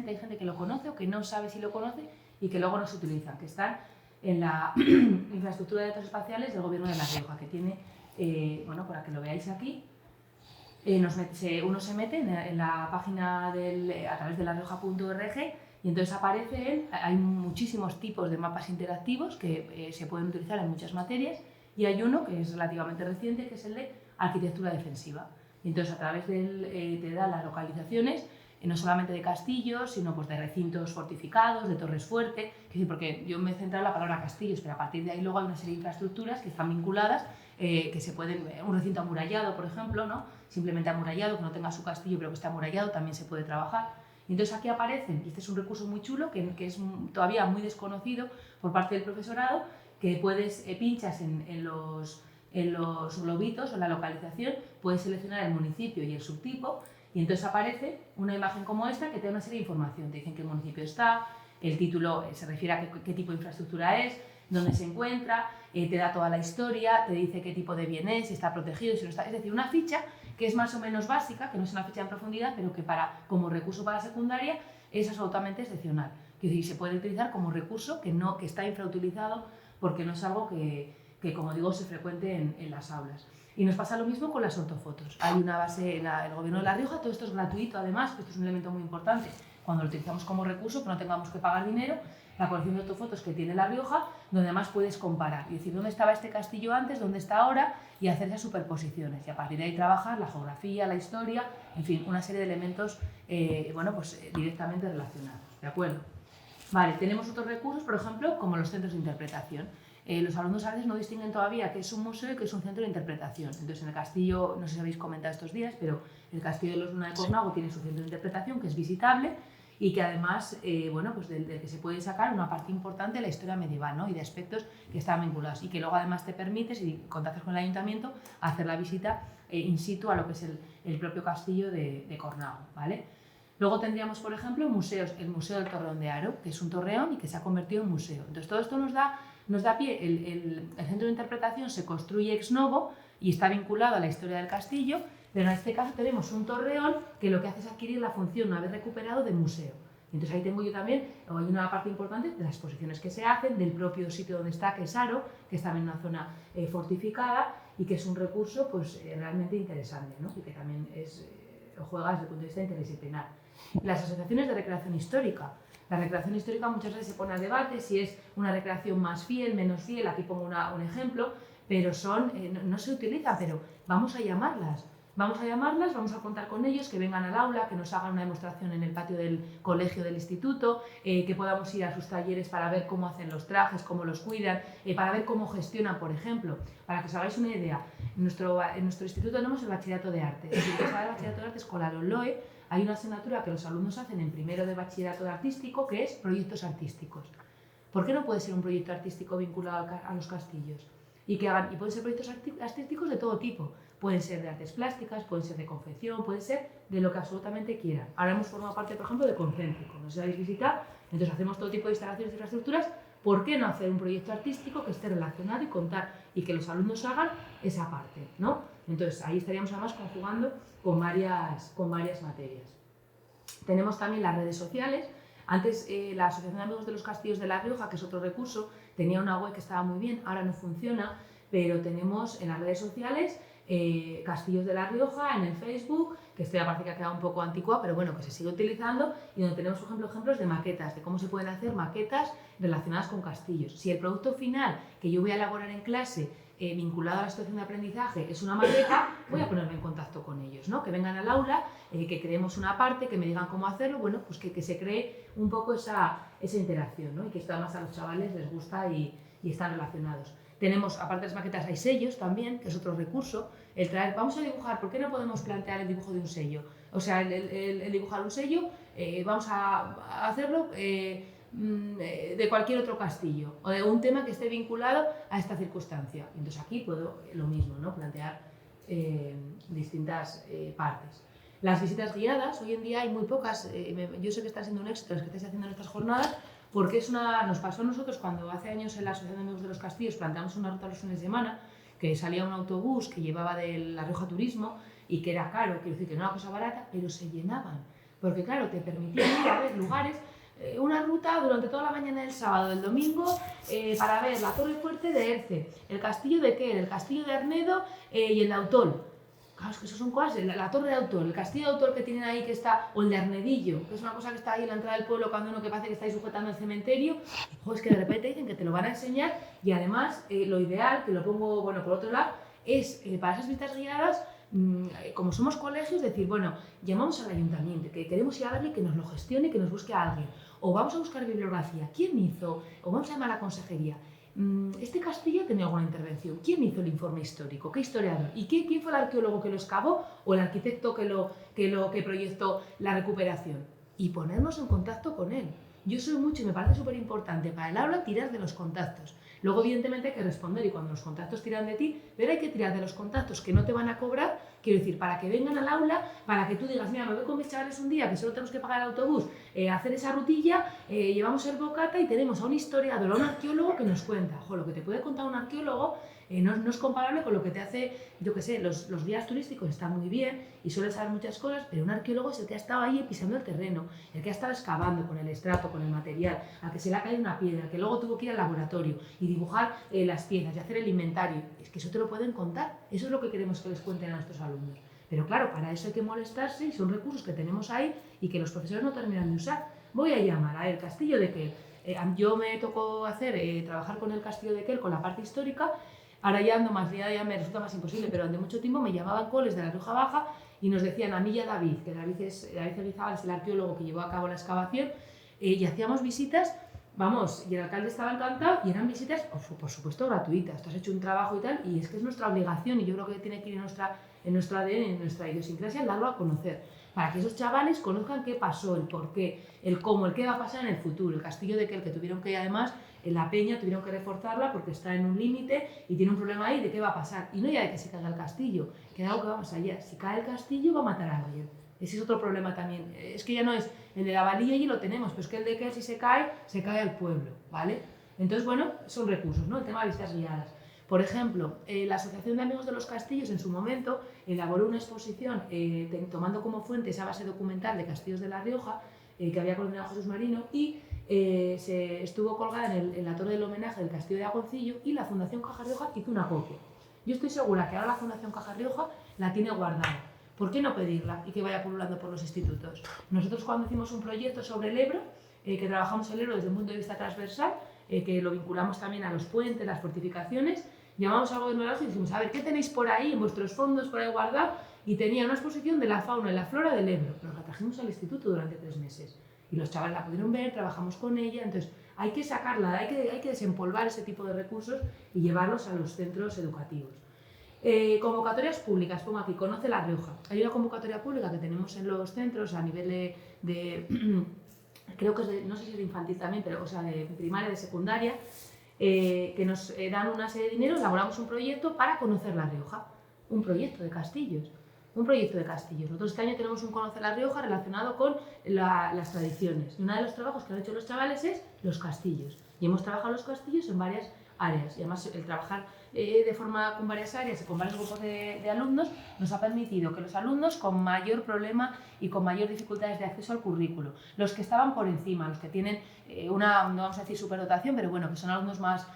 hay gente que lo conoce o que no sabe si lo conoce y que luego no se utilizan, que están en la infraestructura de datos espaciales del Gobierno de La Rioja, que tiene, bueno, para que lo veáis aquí, uno se mete en la página a través de larioja.org y entonces aparecen, hay muchísimos tipos de mapas interactivos que se pueden utilizar en muchas materias y hay uno que es relativamente reciente, que es el de arquitectura defensiva. Y entonces a través de él te da las localizaciones, no solamente de castillos, sino pues de recintos fortificados, de torres fuertes, porque yo me he centrado en la palabra castillos, pero a partir de ahí luego hay una serie de infraestructuras que están vinculadas, que se pueden, un recinto amurallado, por ejemplo, ¿no? Simplemente amurallado, que no tenga su castillo, pero que esté amurallado, también se puede trabajar. Y entonces aquí aparecen, y este es un recurso muy chulo, que es todavía muy desconocido por parte del profesorado, que pinchas en los globitos o la localización, puedes seleccionar el municipio y el subtipo, y entonces aparece una imagen como esta que te da una serie de información. Te dicen qué municipio está, el título se refiere a qué tipo de infraestructura es, dónde se encuentra, te da toda la historia, te dice qué tipo de bien es, si está protegido, si no está. Es decir, una ficha que es más o menos básica, que no es una ficha en profundidad, pero que como recurso para secundaria es absolutamente excepcional. Es decir, se puede utilizar como recurso que está infrautilizado porque no es algo que como digo, se frecuente en las aulas. Y nos pasa lo mismo con las ortofotos. Hay una base en el Gobierno de La Rioja, todo esto es gratuito además, que esto es un elemento muy importante cuando lo utilizamos como recurso, que no tengamos que pagar dinero, la colección de ortofotos que tiene La Rioja, donde además puedes comparar y decir dónde estaba este castillo antes, dónde está ahora, y hacer esas superposiciones. Y a partir de ahí trabajar la geografía, la historia, en fin, una serie de elementos directamente relacionados. ¿De acuerdo? Vale, tenemos otros recursos, por ejemplo, como los centros de interpretación. Los alumnos a veces no distinguen todavía qué es un museo y qué es un centro de interpretación. Entonces, en el castillo, no sé si habéis comentado estos días, pero el castillo de los Luna de Cornago tiene su centro de interpretación, que es visitable y que además, pues del que se puede sacar una parte importante de la historia medieval, ¿no? Y de aspectos que están vinculados y que luego además te permite, si contactas con el ayuntamiento, hacer la visita in situ a lo que es el propio castillo de Cornago, ¿vale? Luego tendríamos, por ejemplo, museos, el Museo del Torreón de Haro, que es un torreón y que se ha convertido en museo. Entonces, todo esto nos da pie, el centro de interpretación se construye ex novo y está vinculado a la historia del castillo, pero en este caso tenemos un torreón que lo que hace es adquirir la función, una vez recuperado, de museo. Entonces ahí tengo yo también, hay una parte importante de las exposiciones que se hacen, del propio sitio donde está, que es Haro, que es también una zona fortificada y que es un recurso pues, realmente interesante, ¿no? Y que también juega desde el punto de vista interdisciplinar. Las asociaciones de recreación histórica. La recreación histórica muchas veces se pone a debate si es una recreación más fiel, menos fiel, aquí pongo un ejemplo, pero no se utilizan, pero vamos a llamarlas. Vamos a contar con ellos, que vengan al aula, que nos hagan una demostración en el patio del colegio, del instituto, que podamos ir a sus talleres para ver cómo hacen los trajes, cómo los cuidan, para ver cómo gestionan, por ejemplo. Para que os hagáis una idea, en nuestro instituto tenemos el bachillerato de arte. El bachillerato de arte escolar OLOE, hay una asignatura que los alumnos hacen en primero de bachillerato de artístico, que es proyectos artísticos. ¿Por qué no puede ser un proyecto artístico vinculado a los castillos? Y pueden ser proyectos artísticos de todo tipo. Pueden ser de artes plásticas, pueden ser de confección, pueden ser de lo que absolutamente quieran. Ahora hemos formado parte, por ejemplo, de Concéntrico. No sé si habéis visitado, entonces hacemos todo tipo de instalaciones y infraestructuras. ¿Por qué no hacer un proyecto artístico que esté relacionado y contar y que los alumnos hagan esa parte, ¿no? Entonces ahí estaríamos además conjugando con varias materias. Tenemos también las redes sociales. Antes la Asociación de Amigos de los Castillos de La Rioja, que es otro recurso, tenía una web que estaba muy bien, ahora no funciona, pero tenemos en las redes sociales Castillos de La Rioja, en el Facebook, que esto ya parece que ha quedado un poco antigua, pero bueno, que se sigue utilizando, y donde tenemos, por ejemplo, ejemplos de maquetas, de cómo se pueden hacer maquetas relacionadas con castillos. Si el producto final que yo voy a elaborar en clase vinculado a la situación de aprendizaje es una maqueta, voy a ponerme en contacto con ellos, ¿no? Que vengan al aula, que creemos una parte, que me digan cómo hacerlo, bueno, pues que se cree un poco esa interacción, ¿no? Y que esto además a los chavales les gusta y están relacionados. Tenemos, aparte de las maquetas, hay sellos también, que es otro recurso. El traer, vamos a dibujar, ¿por qué no podemos plantear el dibujo de un sello? O sea, el dibujar un sello, vamos a hacerlo de cualquier otro castillo o de un tema que esté vinculado a esta circunstancia. Entonces aquí puedo lo mismo, ¿no? Plantear distintas partes. Las visitas guiadas, hoy en día hay muy pocas, yo sé que está siendo un éxito las que estáis haciendo en estas jornadas, porque nos pasó a nosotros cuando hace años en la Asociación de Amigos de los Castillos planteamos una ruta los fines de semana, que salía un autobús que llevaba de La Rioja Turismo y que era caro, quiero decir que no era una cosa barata, pero se llenaban, porque claro, te permitían ir a ver lugares una ruta durante toda la mañana del sábado, del domingo, para ver la Torre Fuerte de Erce, el castillo de Quer, el castillo de Arnedo y el de Autol. Claro, es que eso son cosas, la Torre de Autol, el castillo de Autol que tienen ahí que está, o el de Arnedillo, que es una cosa que está ahí en la entrada del pueblo cuando uno que parece que está ahí sujetando el cementerio, es que de repente dicen que te lo van a enseñar y además lo ideal, que lo pongo, bueno, por otro lado, es para esas visitas guiadas, como somos colegios, decir, bueno, llamamos al ayuntamiento, que queremos ir a verle, que nos lo gestione, que nos busque a alguien, o vamos a buscar bibliografía, ¿quién hizo? O vamos a llamar a la consejería. Este castillo ha tenido alguna intervención. ¿Quién hizo el informe histórico? ¿Qué historiador? ¿Y quién fue el arqueólogo que lo excavó o el arquitecto que proyectó la recuperación? Y ponernos en contacto con él. Yo soy mucho y me parece súper importante para el aula tirar de los contactos. Luego, evidentemente, hay que responder y cuando los contactos tiran de ti, pero hay que tirar de los contactos que no te van a cobrar, quiero decir, para que vengan al aula, para que tú digas, mira, me voy con mis chavales un día que solo tenemos que pagar el autobús, hacer esa rutilla, llevamos el bocata y tenemos a un historiador o a un arqueólogo que nos cuenta. Ojo, lo que te puede contar un arqueólogo no es comparable con lo que te hace, yo qué sé, los guías turísticos están muy bien y suelen saber muchas cosas, pero un arqueólogo es el que ha estado ahí pisando el terreno, el que ha estado excavando con el estrato, con el material, al que se le ha caído una piedra, que luego tuvo que ir al laboratorio y dibujar las piezas y hacer el inventario. Es que eso te lo pueden contar, eso es lo que queremos que les cuenten a nuestros alumnos. Pero claro, para eso hay que molestarse y son recursos que tenemos ahí y que los profesores no terminan de usar. Voy a llamar a el Castillo de Quer. Yo me tocó trabajar con el Castillo de Quer, con la parte histórica. Ahora ya ando más, ya me resulta más imposible, pero durante mucho tiempo me llamaban coles de la Rioja Baja y nos decían a mí y a David, que David Elizábal es el arqueólogo que llevó a cabo la excavación, y hacíamos visitas, vamos, y el alcalde estaba encantado y eran visitas, por supuesto, gratuitas. Tú has hecho un trabajo y tal, y es que es nuestra obligación y yo creo que tiene que ir en nuestro ADN, en nuestra idiosincrasia, darlo a conocer, para que esos chavales conozcan qué pasó, el por qué, el cómo, el qué va a pasar en el futuro. El Castillo de Quer, que tuvieron que además en la peña tuvieron que reforzarla porque está en un límite y tiene un problema ahí de qué va a pasar. Y no ya de que se caiga el castillo, que es algo que va más allá. Si cae el castillo va a matar a alguien. Ese es otro problema también. Es que ya no es el de la valilla y lo tenemos, pero es que el de que si se cae al pueblo, ¿vale? Entonces, bueno, son recursos, ¿no? El tema de visitas guiadas. Por ejemplo, la Asociación de Amigos de los Castillos en su momento elaboró una exposición tomando como fuente esa base documental de Castillos de La Rioja que había coordinado Jesús Marino y se estuvo colgada en la torre del homenaje del Castillo de Agoncillo y la Fundación Caja Rioja hizo una copia. Yo estoy segura que ahora la Fundación Caja Rioja la tiene guardada. ¿Por qué no pedirla y que vaya pululando por los institutos? Nosotros cuando hicimos un proyecto sobre el Ebro, que trabajamos el Ebro desde un punto de vista transversal, que lo vinculamos también a los puentes, las fortificaciones, llamamos al gobierno de la y dijimos, a ver, ¿qué tenéis por ahí en vuestros fondos por ahí guardado? Y tenía una exposición de la fauna y la flora del Ebro. Nos la trajimos al instituto durante 3 meses. Y los chavales la pudieron ver, trabajamos con ella, entonces hay que sacarla, hay que desempolvar ese tipo de recursos y llevarlos a los centros educativos. Convocatorias públicas, pongo aquí, Conoce La Rioja. Hay una convocatoria pública que tenemos en los centros a nivel creo que es no sé si es de infantil también, pero o sea, de primaria, de secundaria, que nos dan una serie de dinero, elaboramos un proyecto para conocer La Rioja, un proyecto de castillos. Nosotros este año tenemos un Conocer La Rioja relacionado con las tradiciones. Y uno de los trabajos que han hecho los chavales es los castillos. Y hemos trabajado los castillos en varias áreas. Y además el trabajar de forma con varias áreas y con varios grupos de alumnos nos ha permitido que los alumnos con mayor problema y con mayor dificultades de acceso al currículo, los que estaban por encima, los que tienen no vamos a decir superdotación, pero bueno, que son alumnos más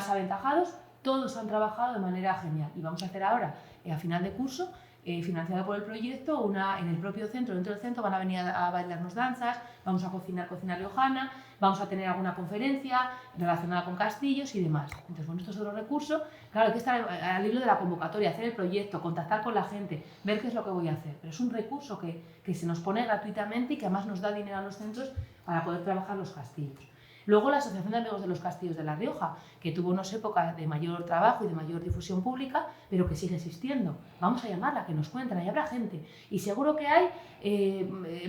aventajados, todos han trabajado de manera genial. Y vamos a hacer ahora, a final de curso, financiado por el proyecto, en el propio centro, dentro del centro van a venir a bailarnos danzas, vamos a cocinar riojana, vamos a tener alguna conferencia relacionada con castillos y demás. Entonces, bueno, esto es otro recurso. Claro, hay que estar al hilo de la convocatoria, hacer el proyecto, contactar con la gente, ver qué es lo que voy a hacer. Pero es un recurso que se nos pone gratuitamente y que además nos da dinero a los centros para poder trabajar los castillos. Luego la Asociación de Amigos de los Castillos de La Rioja, que tuvo unas épocas de mayor trabajo y de mayor difusión pública, pero que sigue existiendo. Vamos a llamarla, que nos cuenten, ahí habrá gente. Y seguro que hay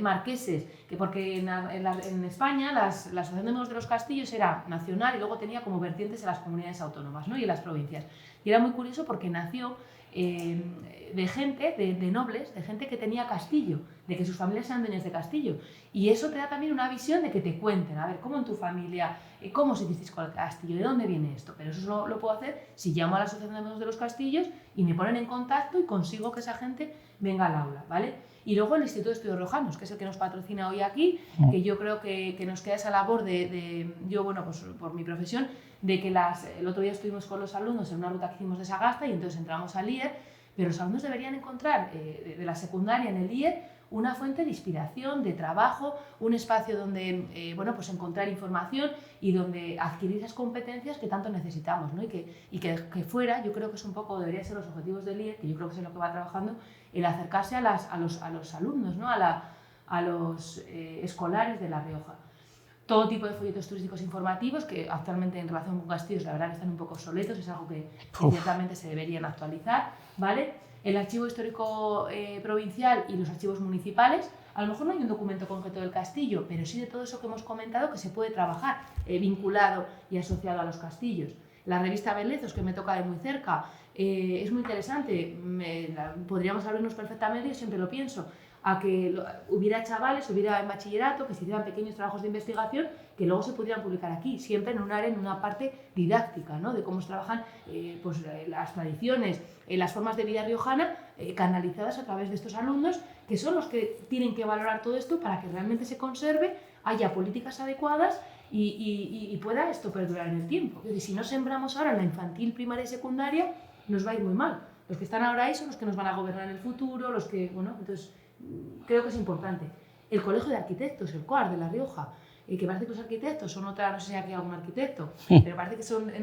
marqueses, porque en España la Asociación de Amigos de los Castillos era nacional y luego tenía como vertientes en las comunidades autónomas, ¿no? Y en las provincias. Y era muy curioso porque nació de gente, de nobles, de gente que tenía castillo, de que sus familias eran dueñas de castillo. Y eso te da también una visión de que te cuenten, a ver, cómo en tu familia, cómo se hicisteis con el castillo, de dónde viene esto. Pero eso lo puedo hacer si llamo a la Asociación de Amigos de los Castillos y me ponen en contacto y consigo que esa gente venga al aula, ¿vale? Y luego el Instituto de Estudios Riojanos, que es el que nos patrocina hoy aquí, que yo creo que nos queda esa labor yo, bueno, pues por mi profesión, de que el otro día estuvimos con los alumnos en una ruta que hicimos de Sagasta y entonces entramos al IER, pero los alumnos deberían encontrar de la secundaria en el IER una fuente de inspiración, de trabajo, un espacio donde bueno, pues encontrar información y donde adquirir esas competencias que tanto necesitamos, ¿no? y que fuera, yo creo que es un poco, debería ser los objetivos del IER, que yo creo que es en lo que va trabajando, el acercarse a los alumnos, ¿no? a los escolares de La Rioja. Todo tipo de folletos turísticos informativos que actualmente en relación con castillos la verdad que están un poco obsoletos, es algo que ciertamente se deberían actualizar, ¿vale? El archivo histórico provincial y los archivos municipales, a lo mejor no hay un documento concreto del castillo, pero sí de todo eso que hemos comentado que se puede trabajar vinculado y asociado a los castillos. La revista Belezos, que me toca de muy cerca, es muy interesante, podríamos abrirnos perfectamente, yo siempre lo pienso, a que hubiera chavales, hubiera en bachillerato, que se hicieran pequeños trabajos de investigación que luego se pudieran publicar aquí, siempre en un área, en una parte didáctica, ¿no? De cómo se trabajan pues, las tradiciones, las formas de vida riojana, canalizadas a través de estos alumnos, que son los que tienen que valorar todo esto para que realmente se conserve, haya políticas adecuadas y pueda esto perdurar en el tiempo. Es decir, si no sembramos ahora en la infantil, primaria y secundaria, nos va a ir muy mal. Los que están ahora ahí son los que nos van a gobernar en el futuro, los que, bueno, entonces creo que es importante. El Colegio de Arquitectos, el COAR de La Rioja, que parece que los arquitectos son otra, no sé si aquí hay algún arquitecto, pero parece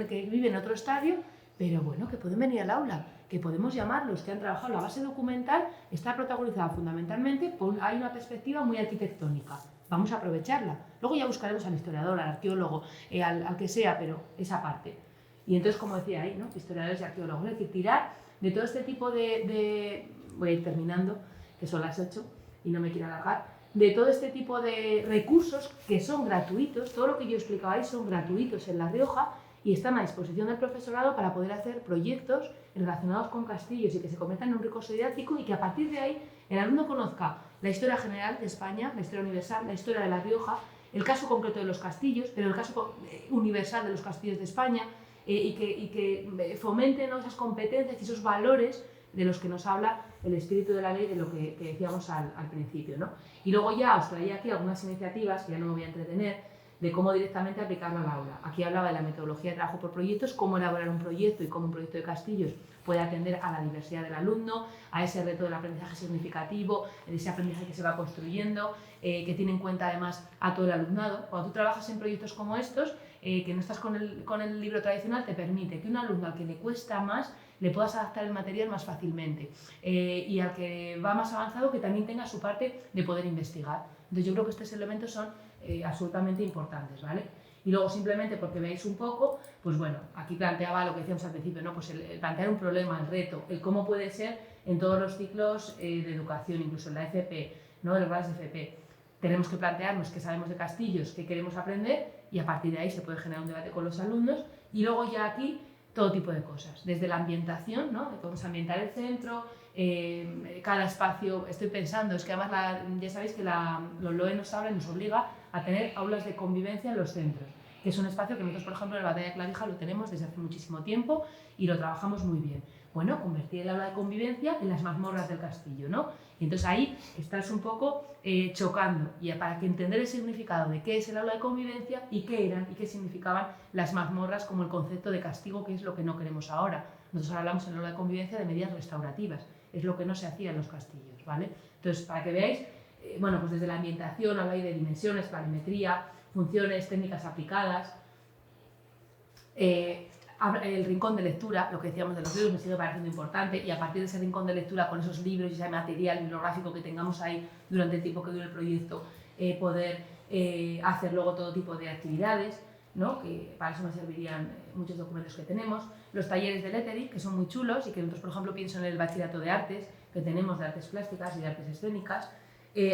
que viven en otro estadio, pero bueno, que pueden venir al aula, que podemos llamarlos, que han trabajado. La base documental está protagonizada fundamentalmente hay una perspectiva muy arquitectónica. Vamos a aprovecharla. Luego ya buscaremos al historiador, al arqueólogo, al que sea, pero esa parte. Y entonces, como decía ahí, ¿no? Historiadores y arqueólogos, es decir, tirar de todo este tipo voy a ir terminando, que son las 8 y no me quiero alargar, de todo este tipo de recursos que son gratuitos, todo lo que yo explicaba ahí son gratuitos en La Rioja y están a disposición del profesorado para poder hacer proyectos relacionados con castillos y que se conviertan en un recurso didáctico y que a partir de ahí el alumno conozca la historia general de España, la historia universal, la historia de La Rioja, el caso concreto de los castillos, pero el caso universal de los castillos de España, y que fomenten esas competencias y esos valores de los que nos habla el espíritu de la ley, de lo que decíamos al principio, ¿no? Y luego ya os traía aquí algunas iniciativas, que ya no me voy a entretener, de cómo directamente aplicarlo al aula. Aquí hablaba de la metodología de trabajo por proyectos, cómo elaborar un proyecto y cómo un proyecto de castillos puede atender a la diversidad del alumno, a ese reto del aprendizaje significativo, de ese aprendizaje que se va construyendo, que tiene en cuenta además a todo el alumnado. Cuando tú trabajas en proyectos como estos, que no estás con el libro tradicional, te permite que un alumno al que le cuesta más le puedas adaptar el material más fácilmente, y al que va más avanzado que también tenga su parte de poder investigar. Entonces yo creo que estos elementos son absolutamente importantes, ¿vale? Y luego simplemente porque veáis un poco, pues bueno, aquí planteaba lo que decíamos al principio, ¿no? Pues el plantear un problema, el reto, el cómo puede ser en todos los ciclos de educación, incluso en la FP, ¿no? En los grados de FP. Tenemos que plantearnos qué sabemos de castillos, qué queremos aprender y a partir de ahí se puede generar un debate con los alumnos y luego ya aquí todo tipo de cosas, desde la ambientación, ¿no? Podemos ambientar el centro, cada espacio, estoy pensando, es que además ya sabéis que los LOE nos habla y nos obliga a tener aulas de convivencia en los centros, que es un espacio que nosotros, por ejemplo, en la Batalla de Clavija lo tenemos desde hace muchísimo tiempo y lo trabajamos muy bien. Bueno, convertir el aula de convivencia en las mazmorras del castillo, ¿no? Y entonces ahí estás un poco chocando, y para que entender el significado de qué es el aula de convivencia y qué eran y qué significaban las mazmorras como el concepto de castigo, que es lo que no queremos ahora. Nosotros ahora hablamos en el aula de convivencia de medidas restaurativas, es lo que no se hacía en los castillos, ¿vale? Entonces, para que veáis, bueno, pues desde la ambientación habláis de dimensiones, planimetría, funciones, técnicas aplicadas, el rincón de lectura, lo que decíamos de los libros me sigue pareciendo importante, y a partir de ese rincón de lectura con esos libros y ese material bibliográfico que tengamos ahí durante el tiempo que dure el proyecto, poder hacer luego todo tipo de actividades, ¿no? Que para eso nos servirían muchos documentos que tenemos, los talleres de lettering, que son muy chulos y que nosotros, por ejemplo, pienso en el bachillerato de artes que tenemos, de artes plásticas y de artes escénicas,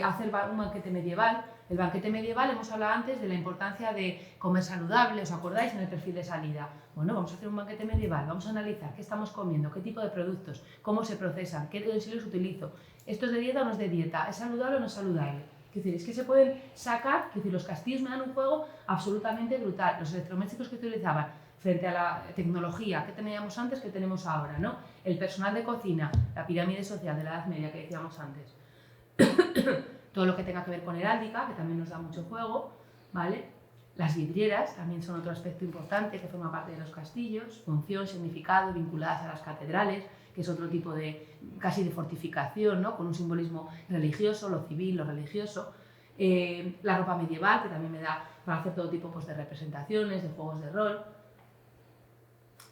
hacer un banquete medieval. El banquete medieval, hemos hablado antes de la importancia de comer saludable, ¿os acordáis? En el perfil de salida. Bueno, vamos a hacer un banquete medieval, vamos a analizar qué estamos comiendo, qué tipo de productos, cómo se procesan, qué utensilios utilizo, esto es de dieta o no es de dieta, es saludable o no es saludable. Es que se pueden sacar, los castillos me dan un juego absolutamente brutal. Los electrodomésticos que utilizaban frente a la tecnología que teníamos antes, que tenemos ahora, ¿no? El personal de cocina, la pirámide social de la Edad Media que decíamos antes. todo lo que tenga que ver con heráldica, que también nos da mucho juego, ¿vale? Las vidrieras también son otro aspecto importante que forma parte de los castillos, función, significado, vinculadas a las catedrales, que es otro tipo de, casi de fortificación, ¿no? Con un simbolismo religioso, lo civil, lo religioso. La ropa medieval, que también me da para hacer todo tipo pues, de representaciones, de juegos de rol.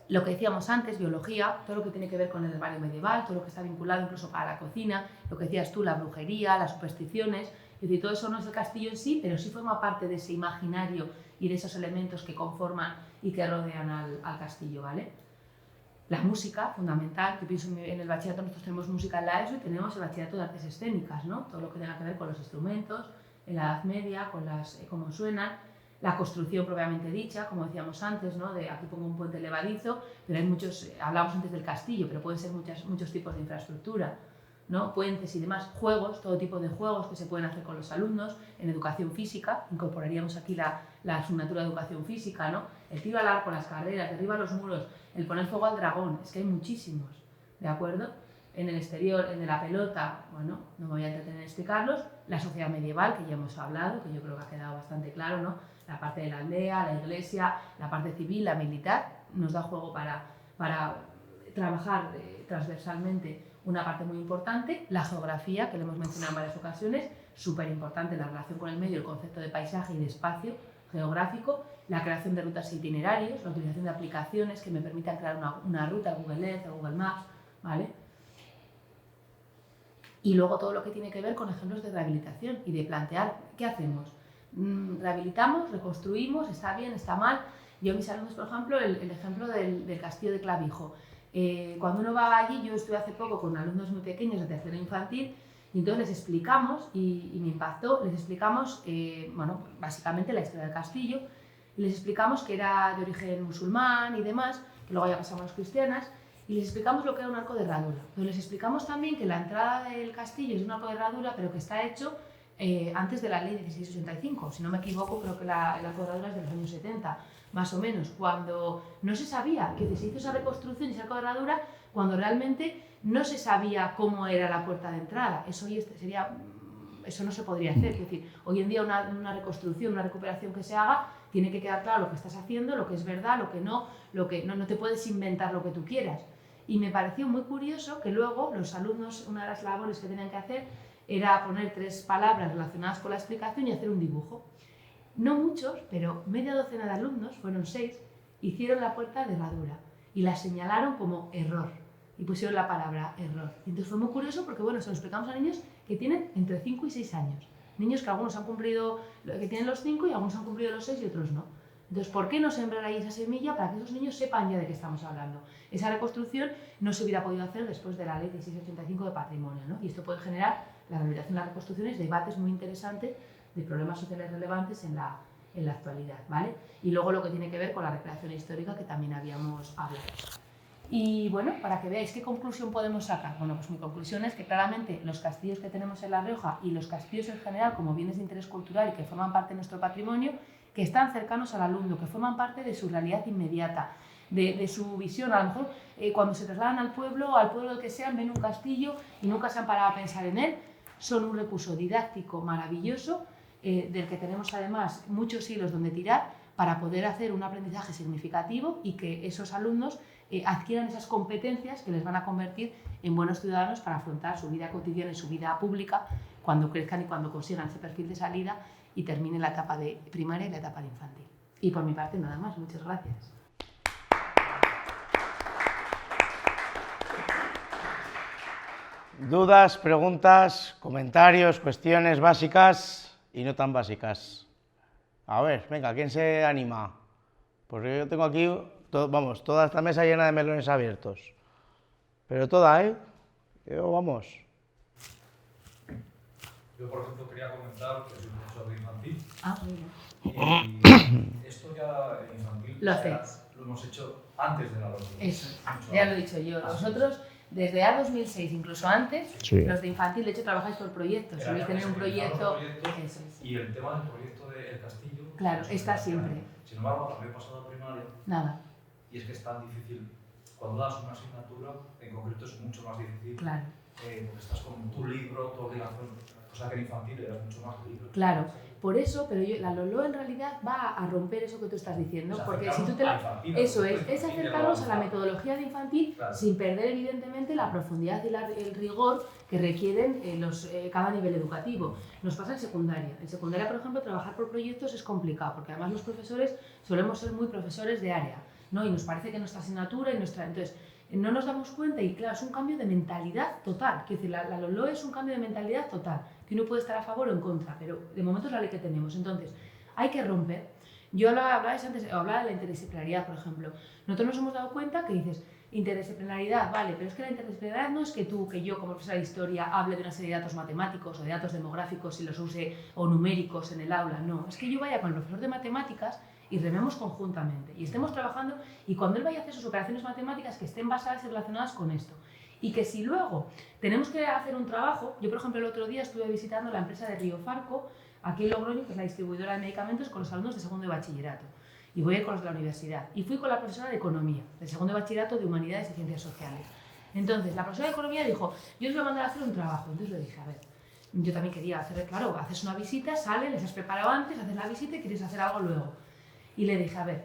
Lo que decíamos antes, biología, todo lo que tiene que ver con el herbario medieval, todo lo que está vinculado incluso para la cocina, lo que decías tú, la brujería, las supersticiones, es decir, todo eso no es el castillo en sí, pero sí forma parte de ese imaginario y de esos elementos que conforman y que rodean al castillo, ¿vale? La música, fundamental, yo pienso en el bachillerato, nosotros tenemos música en la ESO y tenemos el bachillerato de artes escénicas, ¿no? Todo lo que tenga que ver con los instrumentos, en la Edad Media, con las, cómo suenan, la construcción propiamente dicha, como decíamos antes, ¿no? De aquí pongo un puente levadizo, pero hay muchos, hablamos antes del castillo, pero pueden ser muchos tipos de infraestructura, ¿no? Puentes y demás, juegos, todo tipo de juegos que se pueden hacer con los alumnos, en educación física, incorporaríamos aquí la asignatura de educación física, ¿no? El tiro al arco, las carreras, derriba los muros, el poner fuego al dragón, es que hay muchísimos, ¿de acuerdo? En el exterior, en la pelota, bueno, no me voy a entretener en explicarlos, la sociedad medieval, que ya hemos hablado, que yo creo que ha quedado bastante claro, ¿no? La parte de la aldea, la iglesia, la parte civil, la militar, nos da juego para trabajar transversalmente una parte muy importante, la geografía, que lo hemos mencionado en varias ocasiones, súper importante la relación con el medio, el concepto de paisaje y de espacio geográfico, la creación de rutas e itinerarios, la utilización de aplicaciones que me permitan crear una ruta, Google Earth, Google Maps, ¿vale? Y luego todo lo que tiene que ver con ejemplos de rehabilitación y de plantear, ¿qué hacemos? ¿Rehabilitamos? ¿Reconstruimos? ¿Está bien? ¿Está mal? Yo a mis alumnos, por ejemplo, el ejemplo del castillo de Clavijo. Cuando uno va allí, yo estuve hace poco con alumnos muy pequeños de tercero infantil y entonces les explicamos, y me impactó, les explicamos, bueno, básicamente la historia del castillo, y les explicamos que era de origen musulmán y demás, que luego ya pasamos a las cristianas, y les explicamos lo que era un arco de herradura. Pero les explicamos también que la entrada del castillo es un arco de herradura, pero que está hecho antes de la ley 1685. Si no me equivoco, creo que el arco de herradura es de los años 70, más o menos, cuando no se sabía que se hizo esa reconstrucción y ese arco de herradura, cuando realmente no se sabía cómo era la puerta de entrada. Eso no se podría hacer. Es decir, hoy en día una reconstrucción, una recuperación que se haga, tiene que quedar claro lo que estás haciendo, lo que es verdad, lo que no te puedes inventar lo que tú quieras. Y me pareció muy curioso que luego los alumnos, una de las labores que tenían que hacer era poner 3 palabras relacionadas con la explicación y hacer un dibujo. No muchos, pero media docena de alumnos, fueron 6, hicieron la puerta de herradura y la señalaron como error y pusieron la palabra error. Y entonces fue muy curioso porque, bueno, se lo explicamos a niños que tienen entre 5 y 6 años. Niños que algunos han cumplido, que tienen los 5 y algunos han cumplido los 6 y otros no. Entonces, ¿por qué no sembrar ahí esa semilla para que esos niños sepan ya de qué estamos hablando? Esa reconstrucción no se hubiera podido hacer después de la ley 1685 de patrimonio, ¿no? Y esto puede generar, la rehabilitación y las reconstrucciones, debates muy interesantes de problemas sociales relevantes en la actualidad, ¿vale? Y luego lo que tiene que ver con la recreación histórica que también habíamos hablado. Y bueno, para que veáis qué conclusión podemos sacar. Bueno, pues mi conclusión es que claramente los castillos que tenemos en La Rioja y los castillos en general como bienes de interés cultural y que forman parte de nuestro patrimonio, que están cercanos al alumno, que forman parte de su realidad inmediata, de su visión. A lo mejor cuando se trasladan al pueblo del que sean, ven un castillo y nunca se han parado a pensar en él. Son un recurso didáctico maravilloso, del que tenemos además muchos hilos donde tirar para poder hacer un aprendizaje significativo y que esos alumnos adquieran esas competencias que les van a convertir en buenos ciudadanos para afrontar su vida cotidiana y su vida pública cuando crezcan y cuando consigan ese perfil de salida y terminen la etapa de primaria y la etapa de infantil. Y por mi parte nada más, muchas gracias. Dudas, preguntas, comentarios, cuestiones básicas y no tan básicas. A ver, venga, ¿quién se anima? Porque yo tengo aquí, toda esta mesa llena de melones abiertos. Pero toda, ¿eh? Vamos. Yo, por ejemplo, quería comentar que soy profesor de infantil. Mira. Y esto ya en infantil Lo hemos hecho antes de la LOMCE. Eso, ya lo he dicho yo. Nosotros, desde A2006, incluso antes, sí. Los de infantil, de hecho, trabajáis por proyectos. Soléis tener un proyecto. Eso es. Y el tema del proyecto del castillo. Claro, está siempre. Sin embargo, también he pasado a primaria. Nada. Y es que es tan difícil. Cuando das una asignatura, en concreto es mucho más difícil. Claro. Porque estás con tu libro, tu obligación. Cosa que en infantil era mucho más libre. Claro, por eso, pero la LOLO en realidad va a romper eso que tú estás diciendo, Es porque si tú infantil, eso es infantil, acercarnos a la metodología de infantil, claro, sin perder evidentemente la profundidad y el rigor que requieren cada nivel educativo. Nos pasa en secundaria. En secundaria, por ejemplo, trabajar por proyectos es complicado, porque además los profesores solemos ser muy profesores de área, ¿no? Y nos parece que nuestra asignatura y nuestra... Entonces, no nos damos cuenta y claro, es un cambio de mentalidad total. Quiero decir, la LOLO es un cambio de mentalidad total, que uno puede estar a favor o en contra, pero de momento es la ley que tenemos. Entonces, hay que romper. Yo hablaba de la interdisciplinaridad, por ejemplo. Nosotros nos hemos dado cuenta que dices, interdisciplinaridad, vale, pero es que la interdisciplinaridad no es que tú, que yo como profesora de historia hable de una serie de datos matemáticos o de datos demográficos y los use o numéricos en el aula, no, es que yo vaya con el profesor de matemáticas y rememos conjuntamente y estemos trabajando y cuando él vaya a hacer sus operaciones matemáticas que estén basadas y relacionadas con esto. Y que si luego tenemos que hacer un trabajo, yo por ejemplo el otro día estuve visitando la empresa de Río Farco, aquí en Logroño, que es la distribuidora de medicamentos, con los alumnos de segundo de bachillerato. Y voy a ir con los de la universidad. Y fui con la profesora de Economía, del segundo de bachillerato de Humanidades y Ciencias Sociales. Entonces, la profesora de Economía dijo, yo os voy a mandar a hacer un trabajo. Entonces le dije, a ver, yo también quería hacer, claro, haces una visita, sales, les has preparado antes, haces la visita y quieres hacer algo luego. Y le dije, a ver,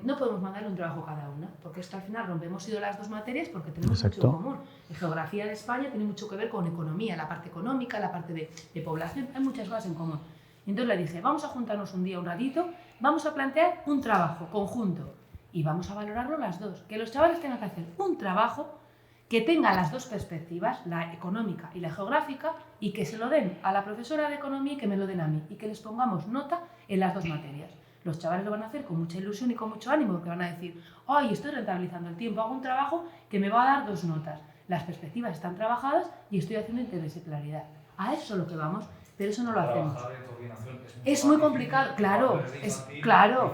no podemos mandarle un trabajo cada una, porque esto al final rompemos ido las dos materias porque tenemos mucho en común. La geografía de España tiene mucho que ver con economía, la parte económica, la parte de población, hay muchas cosas en común. Entonces le dije, vamos a juntarnos un día, un ratito, vamos a plantear un trabajo conjunto y vamos a valorarlo las dos. Que los chavales tengan que hacer un trabajo que tenga las dos perspectivas, la económica y la geográfica, y que se lo den a la profesora de economía y que me lo den a mí, y que les pongamos nota en las dos materias. Los chavales lo van a hacer con mucha ilusión y con mucho ánimo, porque van a decir, ¡ay, estoy rentabilizando el tiempo! Hago un trabajo que me va a dar 2 notas. Las perspectivas están trabajadas y estoy haciendo interdisciplinaridad. A eso es lo que vamos, pero eso no lo hacemos. Es muy complicado, claro, claro.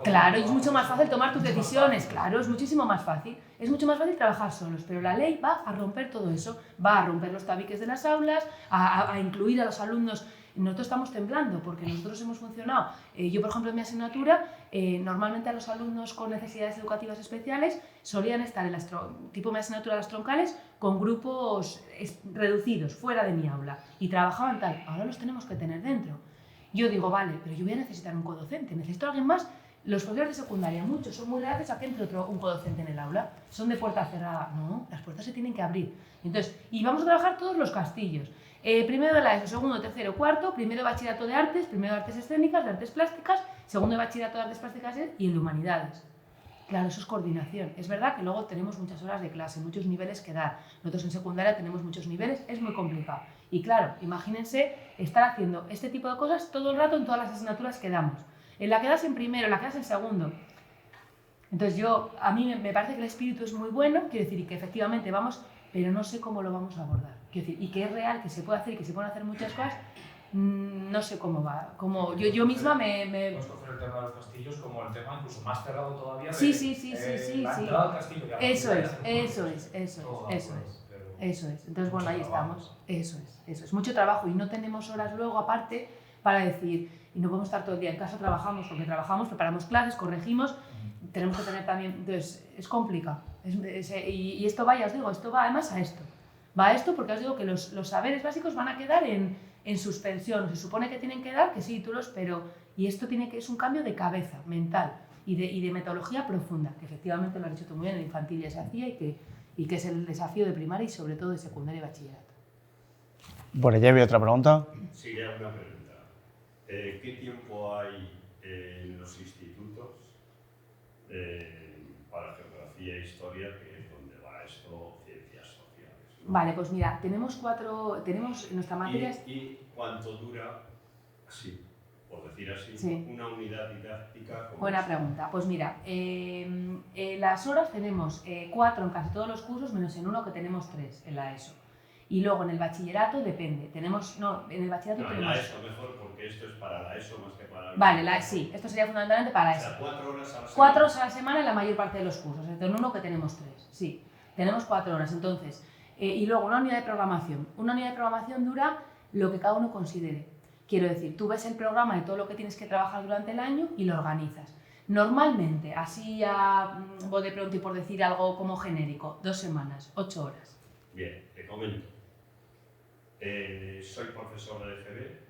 Claro, y es mucho más fácil tomar tus decisiones, claro, es muchísimo más fácil. Es mucho más fácil trabajar solos, pero la ley va a romper todo eso, va a romper los tabiques de las aulas, a incluir a los alumnos. Nosotros estamos temblando porque nosotros hemos funcionado. Yo, por ejemplo, en mi asignatura, normalmente a los alumnos con necesidades educativas especiales solían estar en tipo mi asignatura de las troncales con grupos reducidos, fuera de mi aula, y trabajaban tal. Ahora los tenemos que tener dentro. Yo digo, vale, pero yo voy a necesitar un codocente, necesito a alguien más. Los profesores de secundaria, muchos son muy reacios a que entre un codocente en el aula. Son de puerta cerrada. No, las puertas se tienen que abrir. Entonces, y vamos a trabajar todos los castillos. Primero de la ESO, segundo, tercero, cuarto, primero de bachillerato de artes, primero de artes escénicas, de artes plásticas, segundo de bachillerato de artes plásticas y el de humanidades. Claro, eso es coordinación. Es verdad que luego tenemos muchas horas de clase, muchos niveles que dar. Nosotros en secundaria tenemos muchos niveles, es muy complicado. Y claro, imagínense estar haciendo este tipo de cosas todo el rato en todas las asignaturas que damos. En la que das en primero, en la que das en segundo. Entonces a mí me parece que el espíritu es muy bueno, quiero decir, y que efectivamente vamos, pero no sé cómo lo vamos a abordar. Quiero decir, y que es real, que se puede hacer y que se pueden hacer muchas cosas, no sé cómo va. Como yo misma me... Puedes coger el tema de los castillos como el tema incluso más cerrado todavía de Sí. la entrada al castillo. Eso es. Entonces, bueno, ahí estamos. Eso es. Mucho trabajo y no tenemos horas luego aparte para decir, y no podemos estar todo el día en casa, trabajamos, porque trabajamos, preparamos clases, corregimos, tenemos que tener también, entonces es complicado. Y esto va, ya os digo, esto va además a esto. Va a esto porque os digo que los saberes básicos van a quedar en suspensión. Se supone que tienen que dar, que sí, títulos, pero... Y esto es un cambio de cabeza, mental, y de metodología profunda, que efectivamente lo has dicho tú muy bien, en infantil ya se hacía y que es el desafío de primaria y sobre todo de secundaria y bachillerato. Por allá había otra pregunta. Sí, ya una pregunta. ¿Qué tiempo hay en los institutos para geografía e historia, que es donde va esto, ciencias sociales, ¿no? Vale, pues mira, tenemos nuestra materia... ¿Y cuánto dura, así, por decir así, sí, una unidad didáctica? Buena pregunta. Pues mira, las horas tenemos 4 en casi todos los cursos, menos en uno que tenemos 3 en la ESO. Y luego en el bachillerato depende. En el bachillerato tenemos... En la ESO mejor, porque esto es para la ESO más que para la... Vale, sí, esto sería fundamentalmente para la ESO. O sea, 4 horas a la semana. 4 horas a la semana en la mayor parte de los cursos, en uno que tenemos 3, sí. Tenemos 4 horas, entonces. Y luego una unidad de programación. Una unidad de programación dura lo que cada uno considere. Quiero decir, tú ves el programa de todo lo que tienes que trabajar durante el año y lo organizas. Normalmente, así a de pronto y por decir algo como genérico, 2 semanas, 8 horas. Bien, te comento. soy profesor de EGB,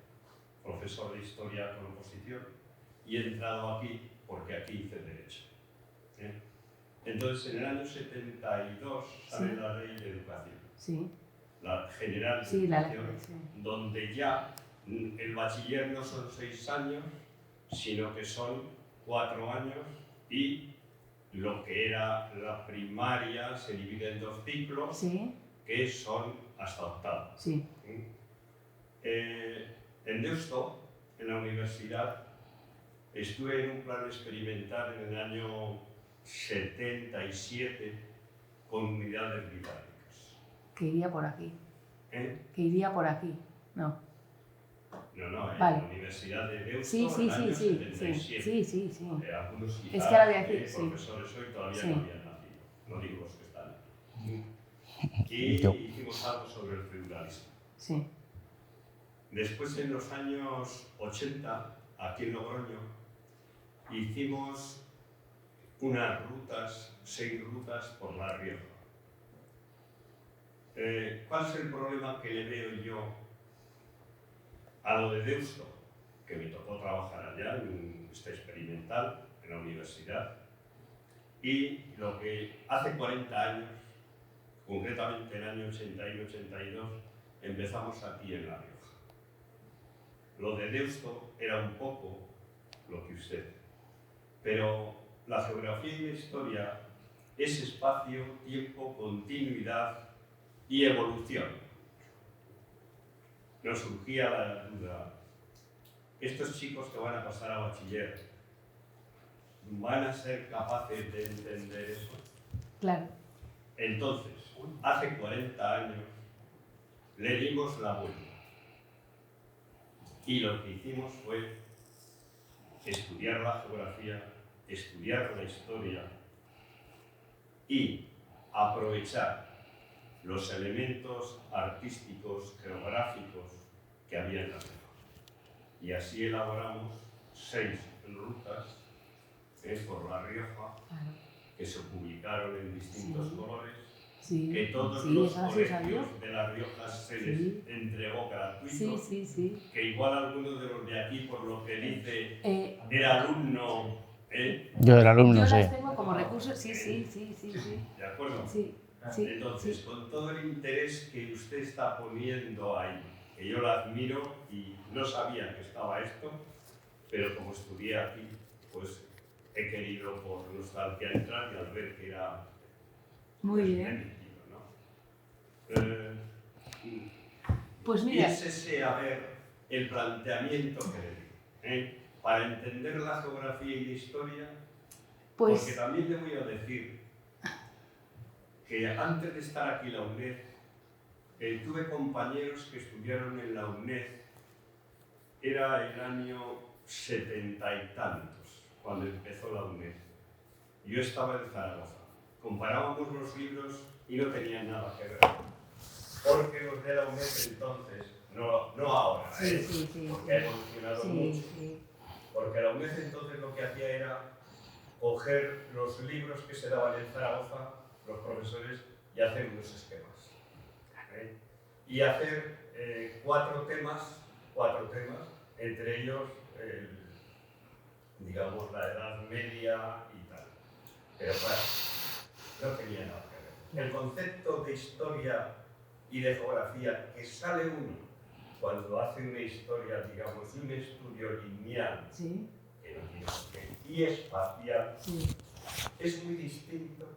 profesor de Historia con oposición, y he entrado aquí porque aquí hice Derecho. Entonces, en el año 72 sale la Ley de Educación, la General de Educación, donde ya el bachiller no son 6 años, sino que son 4 años, y lo que era la primaria se divide en 2 ciclos, que son hasta octavo. En Deusto, en la universidad, estuve en un plan experimental en el año 77 con unidades británicas. Que iría por aquí. ¿Eh? Que iría por aquí. No. No, en Vale. la Universidad de Deusto, Sí. en el año 77. Algunos Es quizás, que ahora voy a decir, profesores hoy todavía no habían nacido, no digo los que están. Y hicimos algo sobre el feudalismo. Después, en los años 80, aquí en Logroño, hicimos unas rutas, 6 rutas por La Rioja. ¿Cuál es el problema que le veo yo a lo de Deusto? Que me tocó trabajar allá en este experimental, en la universidad, y lo que hace 40 años, concretamente en el año 81-82, empezamos aquí en La Rioja. Lo de Deusto era un poco lo que usted, pero la geografía y la historia es espacio, tiempo, continuidad y evolución. Nos surgía la duda, estos chicos que van a pasar a bachiller, ¿van a ser capaces de entender eso? Claro. Entonces, hace 40 años, le dimos la vuelta. Y lo que hicimos fue estudiar la geografía, estudiar la historia y aprovechar los elementos artísticos, geográficos que había en la Rioja. Y así elaboramos 6 rutas por La Rioja, que se publicaron en distintos colores, que todos los colegios de La Rioja se les entregó gratuito, que igual alguno de los de aquí, por lo que dice, era alumno. Yo era alumno, Yo las tengo como recursos, ¿De acuerdo? Entonces, con todo el interés que usted está poniendo ahí, que yo la admiro y no sabía que estaba esto, pero como estudié aquí, pues he querido por nostalgia entrar y al ver que era muy bien, pues mira, piénsese a ver el planteamiento que le digo, para entender la geografía y la historia, pues, porque también le voy a decir que antes de estar aquí en la UNED, tuve compañeros que estudiaron en la UNED, era el año 70 y tantos, cuando empezó la UNED. Yo estaba en Zaragoza. Comparábamos los libros y no tenían nada que ver. Porque los de la UNED entonces, no ahora, porque ha evolucionado mucho. Porque la UNED entonces lo que hacía era coger los libros que se daban en Zaragoza, los profesores, y hacer unos esquemas. Y hacer 4 temas, entre ellos, digamos, la Edad Media y tal. Pero claro, no tenía nada que ver. El concepto de historia y de geografía que sale uno cuando hace una historia, digamos, un estudio lineal, que no tiene por qué, y espacial, es muy distinto.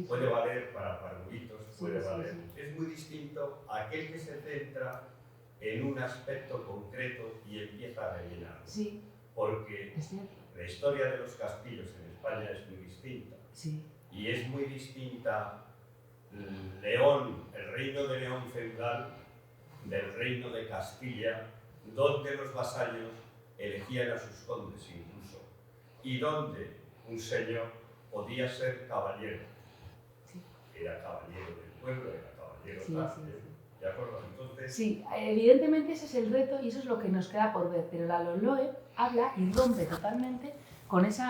Puede valer para parvulitos, puede valer. Es muy distinto a aquel que se centra en un aspecto concreto y empieza a rellenar. Porque la historia de los castillos en España es muy distinta. Y es muy distinta León, el reino de León feudal, del reino de Castilla, donde los vasallos elegían a sus condes incluso, y donde un señor podía ser caballero. Era caballero del pueblo, era caballero tal. ¿De acuerdo? Entonces... Sí, evidentemente ese es el reto y eso es lo que nos queda por ver, pero la LOMLOE habla y rompe totalmente con ese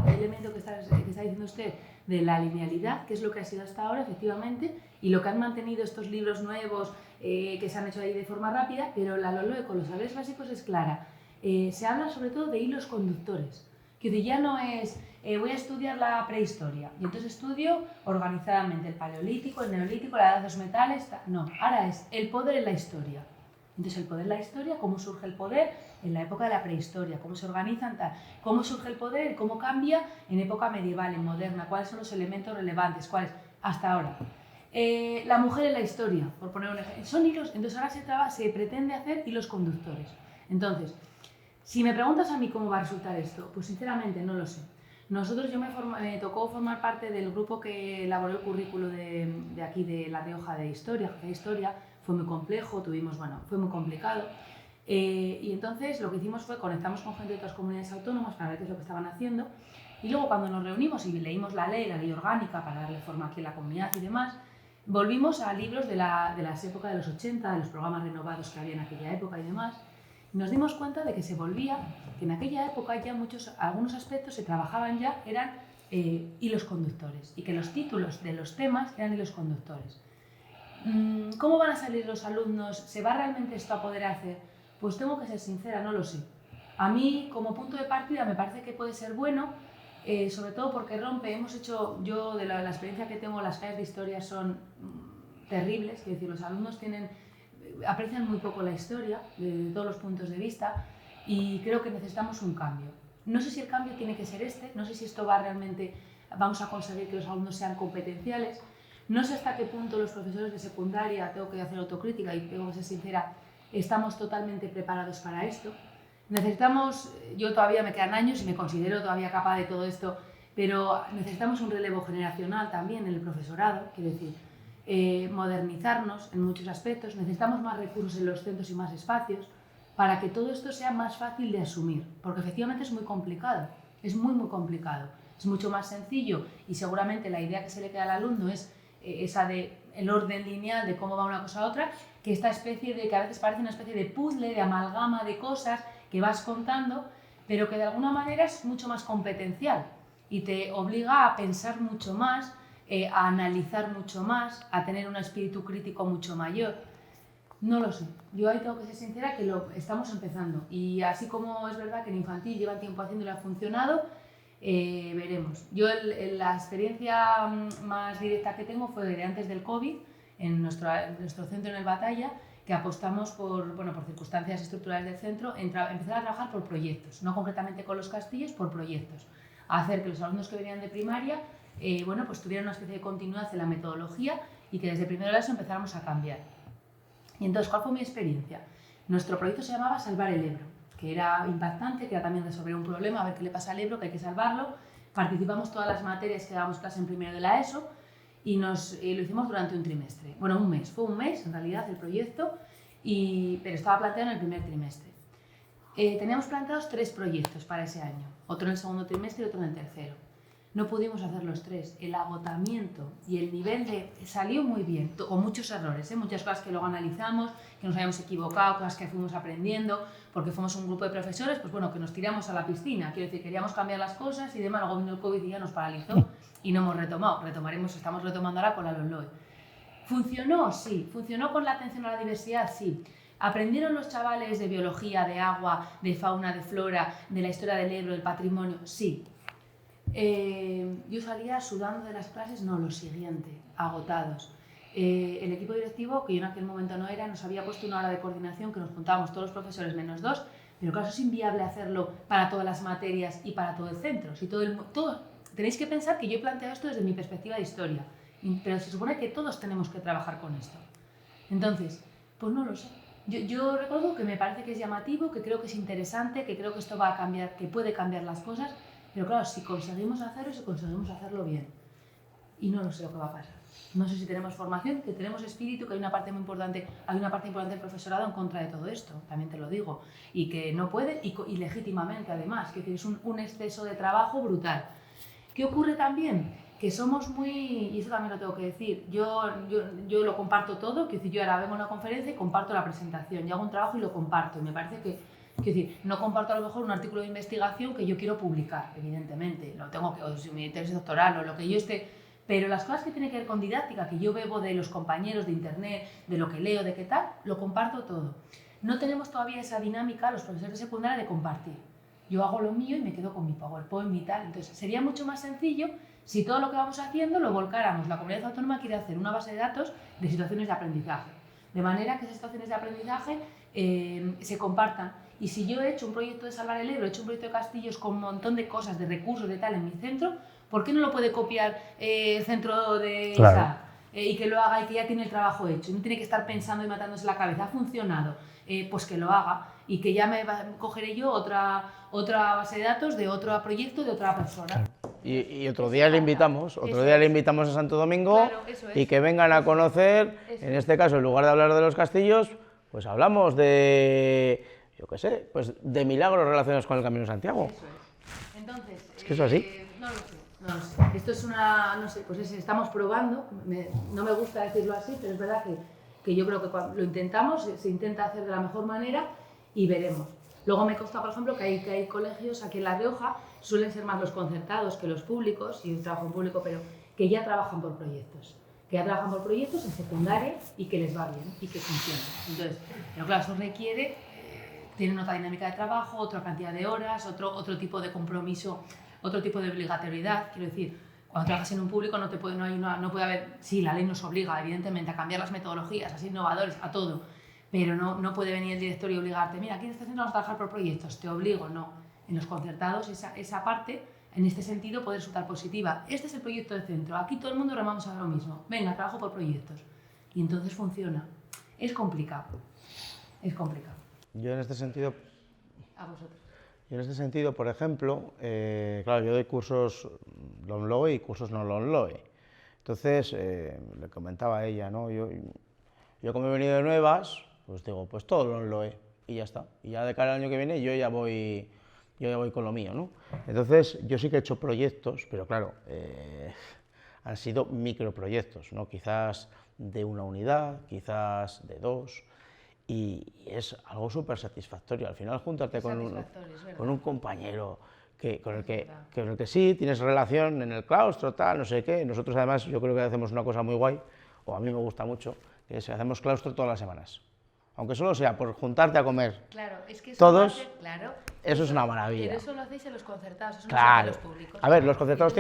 elemento que está diciendo usted de la linealidad, que es lo que ha sido hasta ahora, efectivamente, y lo que han mantenido estos libros nuevos, que se han hecho ahí de forma rápida, pero la LOLOE con los saberes básicos es clara. Se habla sobre todo de hilos conductores, que ya no es voy a estudiar la prehistoria y entonces estudio organizadamente el paleolítico, el neolítico, la edad de los metales, no, ahora es el poder en la historia. Entonces el poder en la historia, cómo surge el poder en la época de la prehistoria, cómo se organizan, tal, cómo surge el poder y cómo cambia en época medieval, en moderna, cuáles son los elementos relevantes, cuáles hasta ahora. La mujer en la historia, por poner un ejemplo, son hilos, entonces ahora se pretende hacer hilos conductores. Entonces, si me preguntas a mí cómo va a resultar esto, pues sinceramente no lo sé. Me tocó formar parte del grupo que elaboró el currículo de aquí, de La Rioja de Historia, fue muy complejo, fue muy complicado. Y entonces lo que hicimos fue conectamos con gente de otras comunidades autónomas para ver qué es lo que estaban haciendo. Y luego cuando nos reunimos y leímos la ley orgánica para darle forma aquí a la comunidad y demás, volvimos a libros de las épocas de los 80, de los programas renovados que había en aquella época y demás. Y nos dimos cuenta de que se volvía, que en aquella época ya algunos aspectos se trabajaban ya, eran hilos conductores, y que los títulos de los temas eran hilos conductores. ¿Cómo van a salir los alumnos? ¿Se va realmente esto a poder hacer? Pues tengo que ser sincera, no lo sé. A mí, como punto de partida, me parece que puede ser bueno, sobre todo porque yo de la experiencia que tengo, las clases de historia son terribles, es decir, los alumnos aprecian muy poco la historia, de todos los puntos de vista, y creo que necesitamos un cambio. No sé si el cambio tiene que ser no sé si esto vamos a conseguir que los alumnos sean competenciales, no sé hasta qué punto los profesores de secundaria, tengo que hacer autocrítica y tengo que ser sincera, estamos totalmente preparados para esto. Yo todavía me quedan años y me considero todavía capaz de todo esto, pero necesitamos un relevo generacional también en el profesorado, quiero decir, modernizarnos en muchos aspectos, necesitamos más recursos en los centros y más espacios para que todo esto sea más fácil de asumir, porque efectivamente es muy complicado, es muy complicado, es mucho más sencillo y seguramente la idea que se le queda al alumno es esa de el orden lineal de cómo va una cosa a otra, que esta especie de, que a veces parece una especie de puzzle, de amalgama de cosas que vas contando, pero que de alguna manera es mucho más competencial y te obliga a pensar mucho más, a analizar mucho más, a tener un espíritu crítico mucho mayor. No lo sé, yo ahí tengo que ser sincera que lo estamos empezando y así como es verdad que en infantil llevan tiempo haciendo y ha funcionado, veremos. Yo la experiencia más directa que tengo fue de antes del COVID, en nuestro centro en el Batalla, que apostamos por circunstancias estructurales del centro, empezar a trabajar por proyectos, no concretamente con los castillos, por proyectos. A hacer que los alumnos que venían de primaria pues tuvieran una especie de continuidad en la metodología y que desde primero de la ESO empezáramos a cambiar. Y entonces, ¿cuál fue mi experiencia? Nuestro proyecto se llamaba Salvar el Ebro, que era impactante, que era también resolver un problema, a ver qué le pasa al Ebro, que hay que salvarlo. Participamos todas las materias que dábamos clase en primero de la ESO y lo hicimos durante un trimestre. Bueno, un mes, fue un mes en realidad el proyecto, pero estaba planteado en el primer trimestre. Teníamos planteados 3 proyectos para ese año, otro en el segundo trimestre y otro en el tercero. No pudimos hacer los 3, el agotamiento y el nivel salió muy bien, con muchos errores, muchas cosas que luego analizamos, que nos habíamos equivocado, cosas que fuimos aprendiendo, porque fuimos un grupo de profesores, que nos tiramos a la piscina, quiero decir, queríamos cambiar las cosas y demás, luego vino el COVID y ya nos paralizó y no hemos retomado, estamos retomando ahora con la LOLOE. ¿Funcionó? Sí. ¿Funcionó con la atención a la diversidad? Sí. ¿Aprendieron los chavales de biología, de agua, de fauna, de flora, de la historia del Ebro, del patrimonio? Sí. Yo salía sudando de las clases, lo siguiente, agotados. El equipo directivo, que yo en aquel momento no era, nos había puesto una hora de coordinación que nos juntábamos todos los profesores menos 2, pero claro, eso es inviable hacerlo para todas las materias y para todo el centro. Si tenéis que pensar que yo he planteado esto desde mi perspectiva de historia, pero se supone que todos tenemos que trabajar con esto. Entonces, pues no lo sé. Yo recuerdo que me parece que es llamativo, que creo que es interesante, que creo que esto va a cambiar, que puede cambiar las cosas, pero claro, si conseguimos hacerlo bien. Y no sé lo que va a pasar. No sé si tenemos formación, que tenemos espíritu, que hay una parte muy importante, del profesorado en contra de todo esto, también te lo digo, y que no puede, y legítimamente además, que es un exceso de trabajo brutal. ¿Qué ocurre también? Que somos y eso también lo tengo que decir, yo lo comparto todo, que yo ahora vengo a una conferencia y comparto la presentación, yo hago un trabajo y lo comparto, y me parece que no comparto a lo mejor un artículo de investigación que yo quiero publicar, evidentemente, o si mi tesis doctoral o lo que yo esté, Pero las cosas que tienen que ver con didáctica, que yo bebo de los compañeros de internet, de lo que leo, de qué tal, lo comparto todo. No tenemos todavía esa dinámica, los profesores de secundaria, de compartir. Yo hago lo mío y me quedo con mi PowerPoint y tal. Entonces, sería mucho más sencillo si todo lo que vamos haciendo lo volcáramos. La comunidad autónoma quiere hacer una base de datos de situaciones de aprendizaje. De manera que esas situaciones de aprendizaje se compartan. Y si yo he hecho un proyecto de Salvar el Ebro, he hecho un proyecto de castillos con un montón de cosas, de recursos, de tal, en mi centro, ¿por qué no lo puede copiar el centro de Claro. ISA? Y que lo haga y que ya tiene el trabajo hecho? No tiene que estar pensando y matándose la cabeza. Ha funcionado, pues que lo haga y que ya cogeré yo otra base de datos de otro proyecto de otra persona. Y otro día le invitamos, a Santo Domingo, Claro, eso es. y que vengan a conocer, Eso en este caso, en lugar de hablar de los castillos, pues hablamos de, yo qué sé, pues de milagros relacionados con el Camino de Santiago. Eso es. Entonces, Es que eso es así. No lo sé. Esto es no sé, pues estamos probando, no me gusta decirlo así, pero es verdad que yo creo que cuando lo intentamos, se intenta hacer de la mejor manera y veremos. Luego me consta, por ejemplo, que hay colegios aquí en La Rioja, suelen ser más los concertados que los públicos, y yo trabajo en público, pero que ya trabajan por proyectos. Que ya trabajan por proyectos en secundaria y que les va bien y que funciona. Entonces, pero claro, eso requiere, tienen otra dinámica de trabajo, otra cantidad de horas, otro tipo de compromiso, otro tipo de obligatoriedad. Quiero decir, cuando trabajas en un público no puede haber, sí, la ley nos obliga evidentemente a cambiar las metodologías, a ser innovadores, a todo, pero no puede venir el director y obligarte, mira, aquí en este centro vamos a trabajar por proyectos, te obligo, no. En los concertados esa parte, en este sentido, puede resultar positiva. Este es el proyecto del centro, aquí todo el mundo remamos a lo mismo, venga, trabajo por proyectos. Y entonces funciona. Es complicado, es complicado. Yo en este sentido, A vosotros. por ejemplo, claro, yo doy cursos LOMLOE y cursos no LOMLOE. Entonces, le comentaba a ella, ¿no? Yo como he venido de nuevas, pues digo, pues todo LOMLOE y ya está. Y ya de cara al año que viene yo ya voy con lo mío, ¿no? Entonces, yo sí que he hecho proyectos, pero claro, han sido microproyectos, ¿no? Quizás de una unidad, quizás de dos, y es algo súper satisfactorio. Al final, juntarte con un compañero con el que sí tienes relación en el claustro, tal, no sé qué. Nosotros, además, yo creo que hacemos una cosa muy guay, o a mí me gusta mucho, que es hacemos claustro todas las semanas. Aunque solo sea por juntarte a comer. Claro, es que eso todos, claro, eso es una maravilla. Pero eso lo hacéis en los concertados, eso Claro. no se hace en los públicos. A ver, los concertados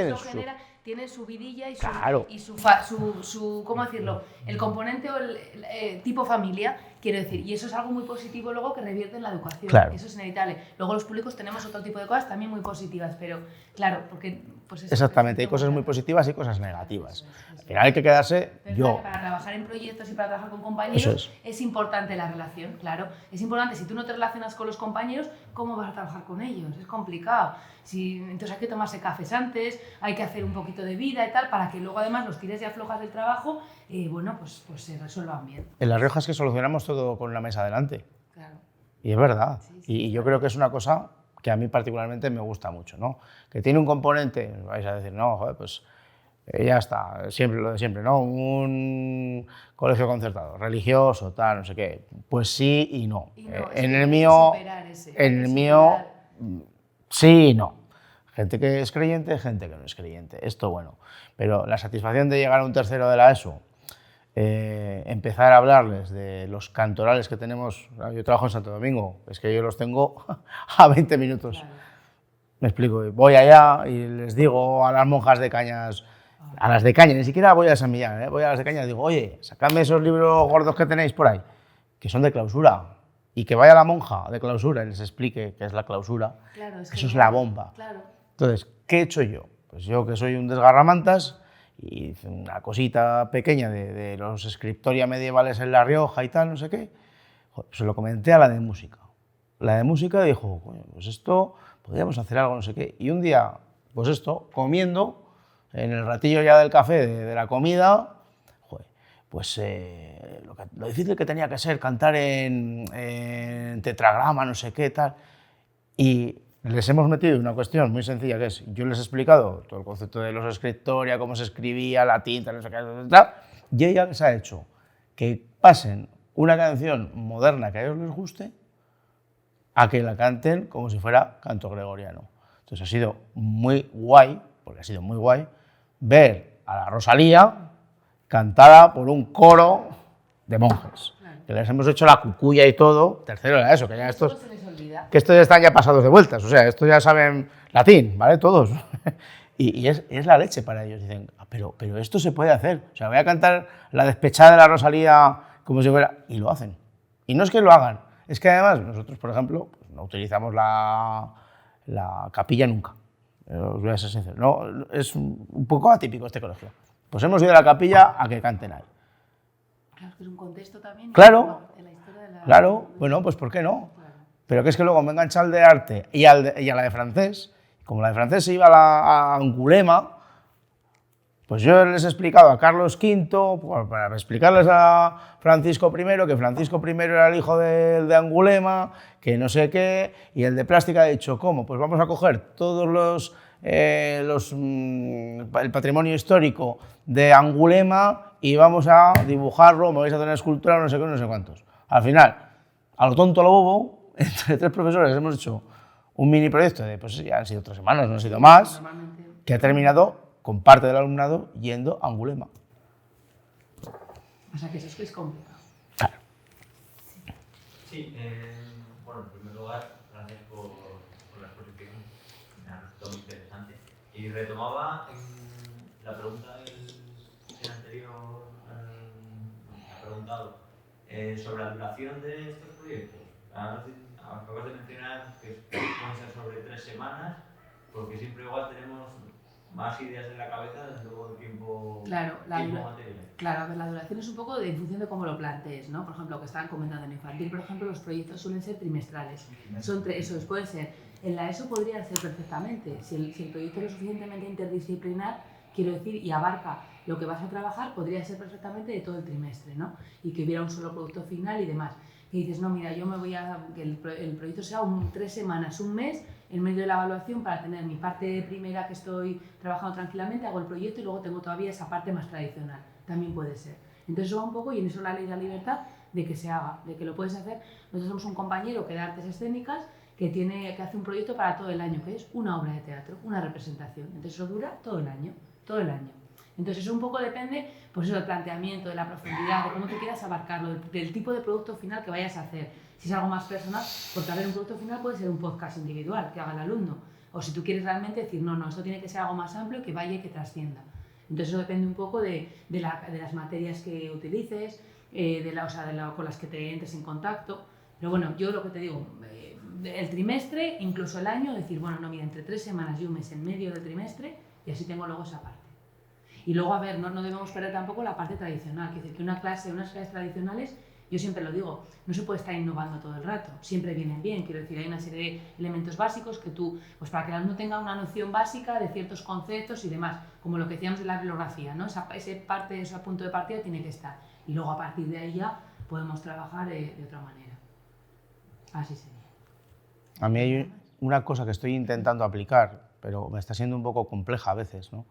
Tienen su vidilla y Claro. su ¿cómo decirlo? El componente o el tipo familia, quiero decir, y eso es algo muy positivo luego que revierte en la educación. Claro. Eso es inevitable. Luego los públicos tenemos otro tipo de cosas también muy positivas, pero claro, porque pues eso, Exactamente, hay cosas muy positivas y cosas negativas. Al final hay que quedarse yo. Para trabajar en proyectos y para trabajar con compañeros Eso es importante la relación, claro. Es importante, si tú no te relacionas con los compañeros, ¿cómo vas a trabajar con ellos? Es complicado. Entonces hay que tomarse cafés antes, hay que hacer un poquito de vida y tal, para que luego además los tires y aflojas del trabajo, bueno, pues se resuelvan bien. En La Rioja es que solucionamos todo con una mesa delante. Claro. Y es verdad. Sí, Y yo creo que es una cosa que a mí particularmente me gusta mucho, ¿no? Que tiene un componente, vais a decir, no, joder, pues ya está, siempre lo de siempre, ¿no? Un colegio concertado, religioso, tal, no sé qué. Pues sí y no. En el mío, sí y no. Gente que es creyente, gente que no es creyente. Esto, bueno. Pero la satisfacción de llegar a un tercero de la ESO, empezar a hablarles de los cantorales que tenemos. Yo trabajo en Santo Domingo, es que yo los tengo a 20 minutos. Claro. Me explico, voy allá y les digo a las monjas de Cañas, a las de Cañas, ni siquiera voy a San Millán, voy a las de Cañas y digo, oye, sacadme esos libros gordos que tenéis por ahí, que son de clausura, y que vaya la monja de clausura y les explique qué es la clausura. Claro, eso es la bomba. Claro. Entonces, ¿qué he hecho yo? Pues yo, que soy un desgarramantas, y hice una cosita pequeña de los scriptoria medievales en La Rioja y tal, no sé qué, se lo comenté a la de música. La de música dijo, coño, pues esto, podríamos hacer algo, no sé qué. Y un día, pues esto, comiendo, en el ratillo ya del café, de la comida, joder, pues lo difícil que tenía que ser cantar en tetragrama, no sé qué, tal. Y les hemos metido una cuestión muy sencilla, que es, yo les he explicado todo el concepto de los scriptoria, cómo se escribía, la tinta, no sé qué, tal, y ella les ha hecho que pasen una canción moderna que a ellos les guste, a que la canten como si fuera canto gregoriano. Entonces ha sido muy guay, porque ha sido muy guay, ver a la Rosalía cantada por un coro de monjes. Que les hemos hecho la cucuya y todo. Tercero era eso, que ya estos, que estos ya están ya pasados de vueltas, o sea, estos ya saben latín, ¿vale? Todos. Y es la leche para ellos. Dicen, pero esto se puede hacer. O sea, voy a cantar la despechada de la Rosalía como si fuera... Y lo hacen. Y no es que lo hagan, es que además nosotros, por ejemplo, pues no utilizamos la capilla nunca. Os voy a ser sincero. No, es un poco atípico este colegio. Pues hemos ido a la capilla a que canten ahí. Claro, que es un contexto también. Claro, En la historia de la... claro. Bueno, pues ¿por qué no? Claro. Pero que es que luego me engancha al de arte y a la de francés. Como la de francés se iba a Angulema, pues yo les he explicado a Carlos V, para explicarles a Francisco I, que Francisco I era el hijo de Angulema, que no sé qué, y el de plástica ha dicho, ¿cómo? Pues vamos a coger todos el patrimonio histórico de Angulema y vamos a dibujarlo, me vais a tener escultura, no sé qué, no sé cuántos. Al final, a lo tonto, a lo bobo, entre 3 profesores hemos hecho un mini proyecto de, pues ya han sido 3 semanas, no han sido más, que ha terminado con parte del alumnado yendo a Angulema. O sea, que eso es que es complicado. Claro. Sí, bueno, en primer lugar, gracias por la exposición, me ha resultado muy interesante. Y retomaba la pregunta del anterior, ha preguntado sobre la duración de estos proyectos. Acabas de mencionar que pueden ser sobre 3 semanas, porque siempre igual tenemos más ideas en la cabeza desde luego de tiempo, Claro, material. Claro, a ver, la duración es un poco en función de cómo lo plantees, ¿no? Por ejemplo, lo que estaban comentando en infantil, por ejemplo, los proyectos suelen ser trimestrales. Eso puede ser. En la ESO podría ser perfectamente. Si el proyecto es lo suficientemente interdisciplinar, quiero decir, y abarca lo que vas a trabajar, podría ser perfectamente de todo el trimestre, ¿no? Y que hubiera un solo producto final y demás. Y dices, no, mira, yo me voy a... que el proyecto sea 3 semanas, un mes, en medio de la evaluación para tener mi parte primera que estoy trabajando tranquilamente, hago el proyecto y luego tengo todavía esa parte más tradicional. También puede ser. Entonces eso va un poco y en eso la ley de la libertad de que se haga, de que lo puedes hacer. Nosotros somos un compañero que da artes escénicas que hace un proyecto para todo el año, que es una obra de teatro, una representación. Entonces eso dura todo el año, todo el año. Entonces eso un poco depende pues eso, del planteamiento, de la profundidad, de cómo te quieras abarcarlo, del tipo de producto final que vayas a hacer. Si es algo más personal, porque a ver, un producto final puede ser un podcast individual que haga el alumno. O si tú quieres realmente decir, no, esto tiene que ser algo más amplio, que vaya y que trascienda. Entonces eso depende un poco de las materias que utilices, con las que te entres en contacto. Pero bueno, yo lo que te digo, el trimestre, incluso el año, decir, bueno, no, mira, entre 3 semanas y un mes en medio del trimestre, y así tengo luego esa parte. Y luego, a ver, no debemos perder tampoco la parte tradicional, que es decir, que unas clases tradicionales, yo siempre lo digo, no se puede estar innovando todo el rato, siempre vienen bien, quiero decir, hay una serie de elementos básicos que tú, pues para que el alumno tenga una noción básica de ciertos conceptos y demás, como lo que decíamos de la bibliografía, ¿no? Ese punto de partida tiene que estar, y luego a partir de ahí ya podemos trabajar de otra manera. Así sería. A mí hay una cosa que estoy intentando aplicar, pero me está siendo un poco compleja a veces, ¿no?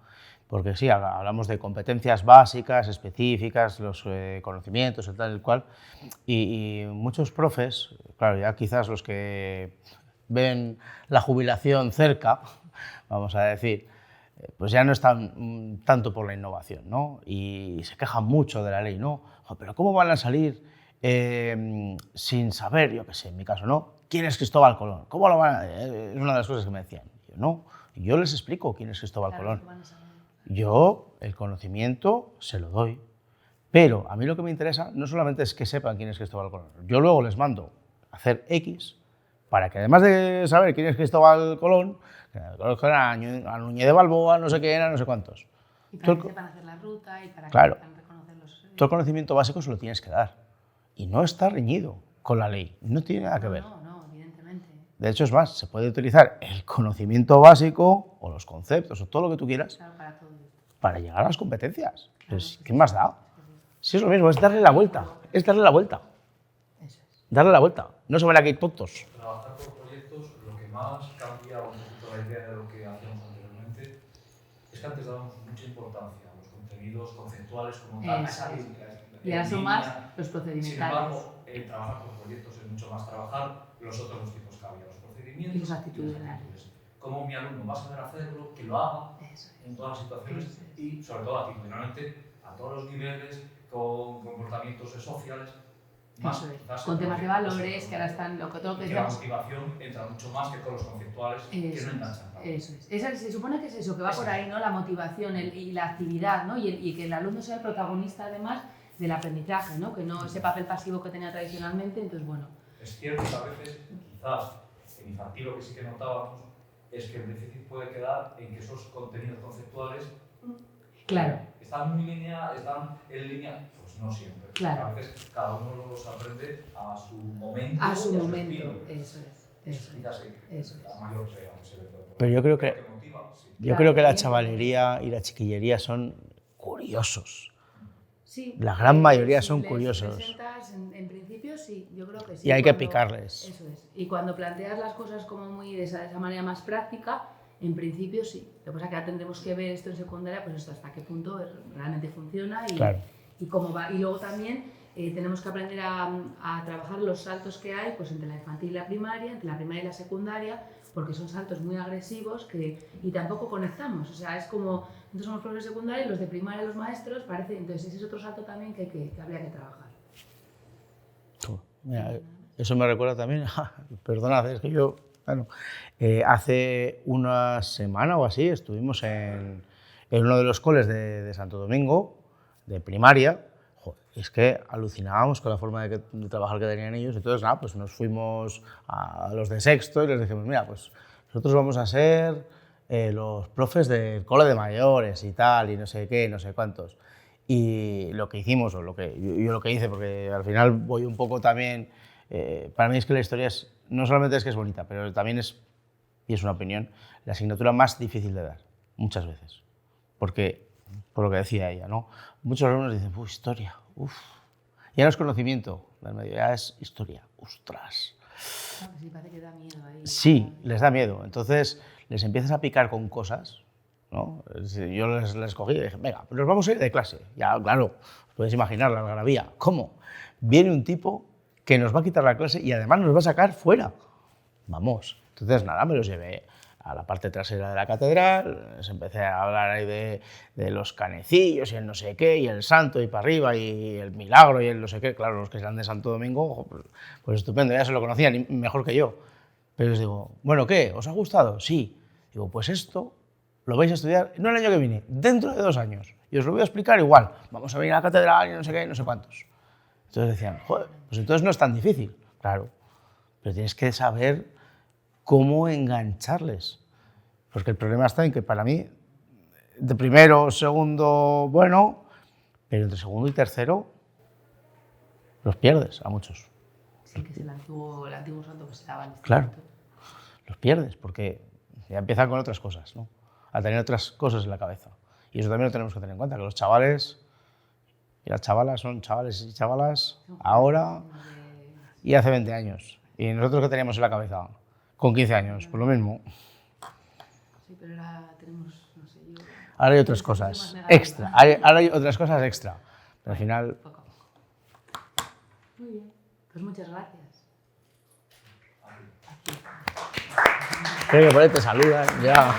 Porque sí, hablamos de competencias básicas, específicas, los conocimientos, y tal y cual, y muchos profes, claro, ya quizás los que ven la jubilación cerca, vamos a decir, pues ya no están tanto por la innovación, ¿no? Y se quejan mucho de la ley, ¿no? Pero ¿cómo van a salir sin saber, yo qué sé, en mi caso, ¿no? ¿Quién es Cristóbal Colón? ¿Cómo lo van a...? Es una de las cosas que me decían. Yo, no, yo les explico quién es Cristóbal Colón. Yo el conocimiento se lo doy, pero a mí lo que me interesa no solamente es que sepan quién es Cristóbal Colón. Yo luego les mando a hacer X para que además de saber quién es Cristóbal Colón, conozcan a Núñez de Balboa, no sé qué era, no sé cuántos. Y para que sepan hacer la ruta y para que sepan reconocer los... Todo el conocimiento básico se lo tienes que dar. Y no está reñido con la ley, no tiene nada que ver. No, evidentemente. De hecho, es más, se puede utilizar el conocimiento básico o los conceptos o todo lo que tú quieras para llegar a las competencias. Pues, ¿qué más da? Si es lo mismo, es darle la vuelta. Es darle la vuelta. Eso es. Darle la vuelta. No se ven aquí tontos. Trabajar por proyectos, lo que más cambia un poquito la idea de lo que hacíamos anteriormente es que antes dábamos mucha importancia a los contenidos conceptuales como tal. Y ahora son más los procedimentales. Sin embargo, trabajar por proyectos es mucho más trabajar los otros dos tipos que había, los procedimientos y los actitudinales. cómo mi alumno va a saber hacerlo, que lo haga Eso es. en todas las situaciones Eso es. y sobre todo actitudinalmente a todos los niveles, con comportamientos sociales. Más, Eso es. quizás, Con temas de valores, eso, que ahora están, todo lo que y que la decíamos. motivación entra mucho más que con los conceptuales que Eso no es, enganchan tanto. eso es. Se supone que es eso, que va Eso por ahí, ¿no? La motivación y la actividad, ¿no? Y que el alumno sea el protagonista, además, del aprendizaje, ¿no? Que no ese papel pasivo que tenía tradicionalmente, entonces, bueno. Es cierto que a veces, quizás, en infantil lo que sí que notábamos es que el déficit puede quedar en que esos contenidos conceptuales Claro. están en línea, pues no siempre. Claro. A veces cada uno los aprende a su momento. A su y momento, estilo. eso es. Eso Quizás es. sí, Eso es. la mayor pega que se ve todo. Pero yo creo que, Motiva, sí. yo Claro, creo que la bien. chavalería y la chiquillería son curiosos. Sí, La gran mayoría si son les curiosos. presentas, en principio sí, yo creo que sí. Y hay que Cuando- picarles. Eso es. Y cuando planteas las cosas como muy de esa manera más práctica, en principio sí. Lo que pasa es que ahora tendremos que ver esto en secundaria, pues esto hasta qué punto realmente funciona Claro. y cómo va. Y luego también tenemos que aprender a trabajar los saltos que hay pues entre la infantil y la primaria, entre la primaria y la secundaria, porque son saltos muy agresivos y tampoco conectamos. O sea, es como, nosotros somos profesores secundarios, los de primaria, los maestros, parece, entonces ese es otro salto también que habría que trabajar. Mira, eso me recuerda también, perdonad, es que yo, bueno, hace una semana o así estuvimos en uno de los coles de Santo Domingo, de primaria. Joder, es que alucinábamos con la forma de trabajar que tenían ellos. Entonces, nada, pues nos fuimos a los de sexto y les dijimos, mira, pues nosotros vamos a ser los profes del cole de mayores y tal, y no sé qué, no sé cuántos. Y lo que hicimos, o yo lo que hice, porque al final voy un poco también, para mí es que la historia no solamente es que es bonita, pero también es, y es una opinión, la asignatura más difícil de dar, muchas veces. Porque, por lo que decía ella, ¿no? Muchos alumnos dicen, historia, ya no es conocimiento del medio, ya es historia, ostras. Sí, parece que da miedo ahí. Sí, les da miedo. Entonces, les empiezas a picar con cosas, ¿no? Yo les cogí y dije, venga, nos vamos a ir de clase. Ya, claro, os podéis imaginar la algarabía. ¿Cómo? Viene un tipo que nos va a quitar la clase y además nos va a sacar fuera. Vamos. Entonces, nada, me los llevé a la parte trasera de la catedral, les empecé a hablar ahí de los canecillos y el no sé qué, y el santo y para arriba, y el milagro y el no sé qué. Claro, los que eran de Santo Domingo, pues estupendo, ya se lo conocían y mejor que yo. Pero les digo, bueno, ¿qué? ¿Os ha gustado? Sí. Digo, pues esto lo vais a estudiar no el año que viene, dentro de 2 años. Y os lo voy a explicar igual. Vamos a venir a la catedral y no sé qué, no sé cuántos. Entonces decían, joder, pues entonces no es tan difícil. Claro, pero tienes que saber cómo engancharles. Porque el problema está en que para mí, de primero, segundo, bueno, pero entre segundo y tercero los pierdes a muchos. Sí, que es el antiguo santo que se daba en este Claro, momento. los pierdes porque ya empiezan con otras cosas, ¿no? A tener otras cosas en la cabeza. Y eso también lo tenemos que tener en cuenta, que los chavales y las chavalas son chavales y chavalas ahora y hace 20 años. Y nosotros, ¿qué teníamos en la cabeza? Con 15 años, pues lo mismo. Sí, pero ahora tenemos, no sé, yo... Ahora hay otras cosas extra, ahora hay otras cosas extra. Pero al final... Poco a poco. Muy bien, pues muchas gracias. Creo que por ahí te saludan, ya.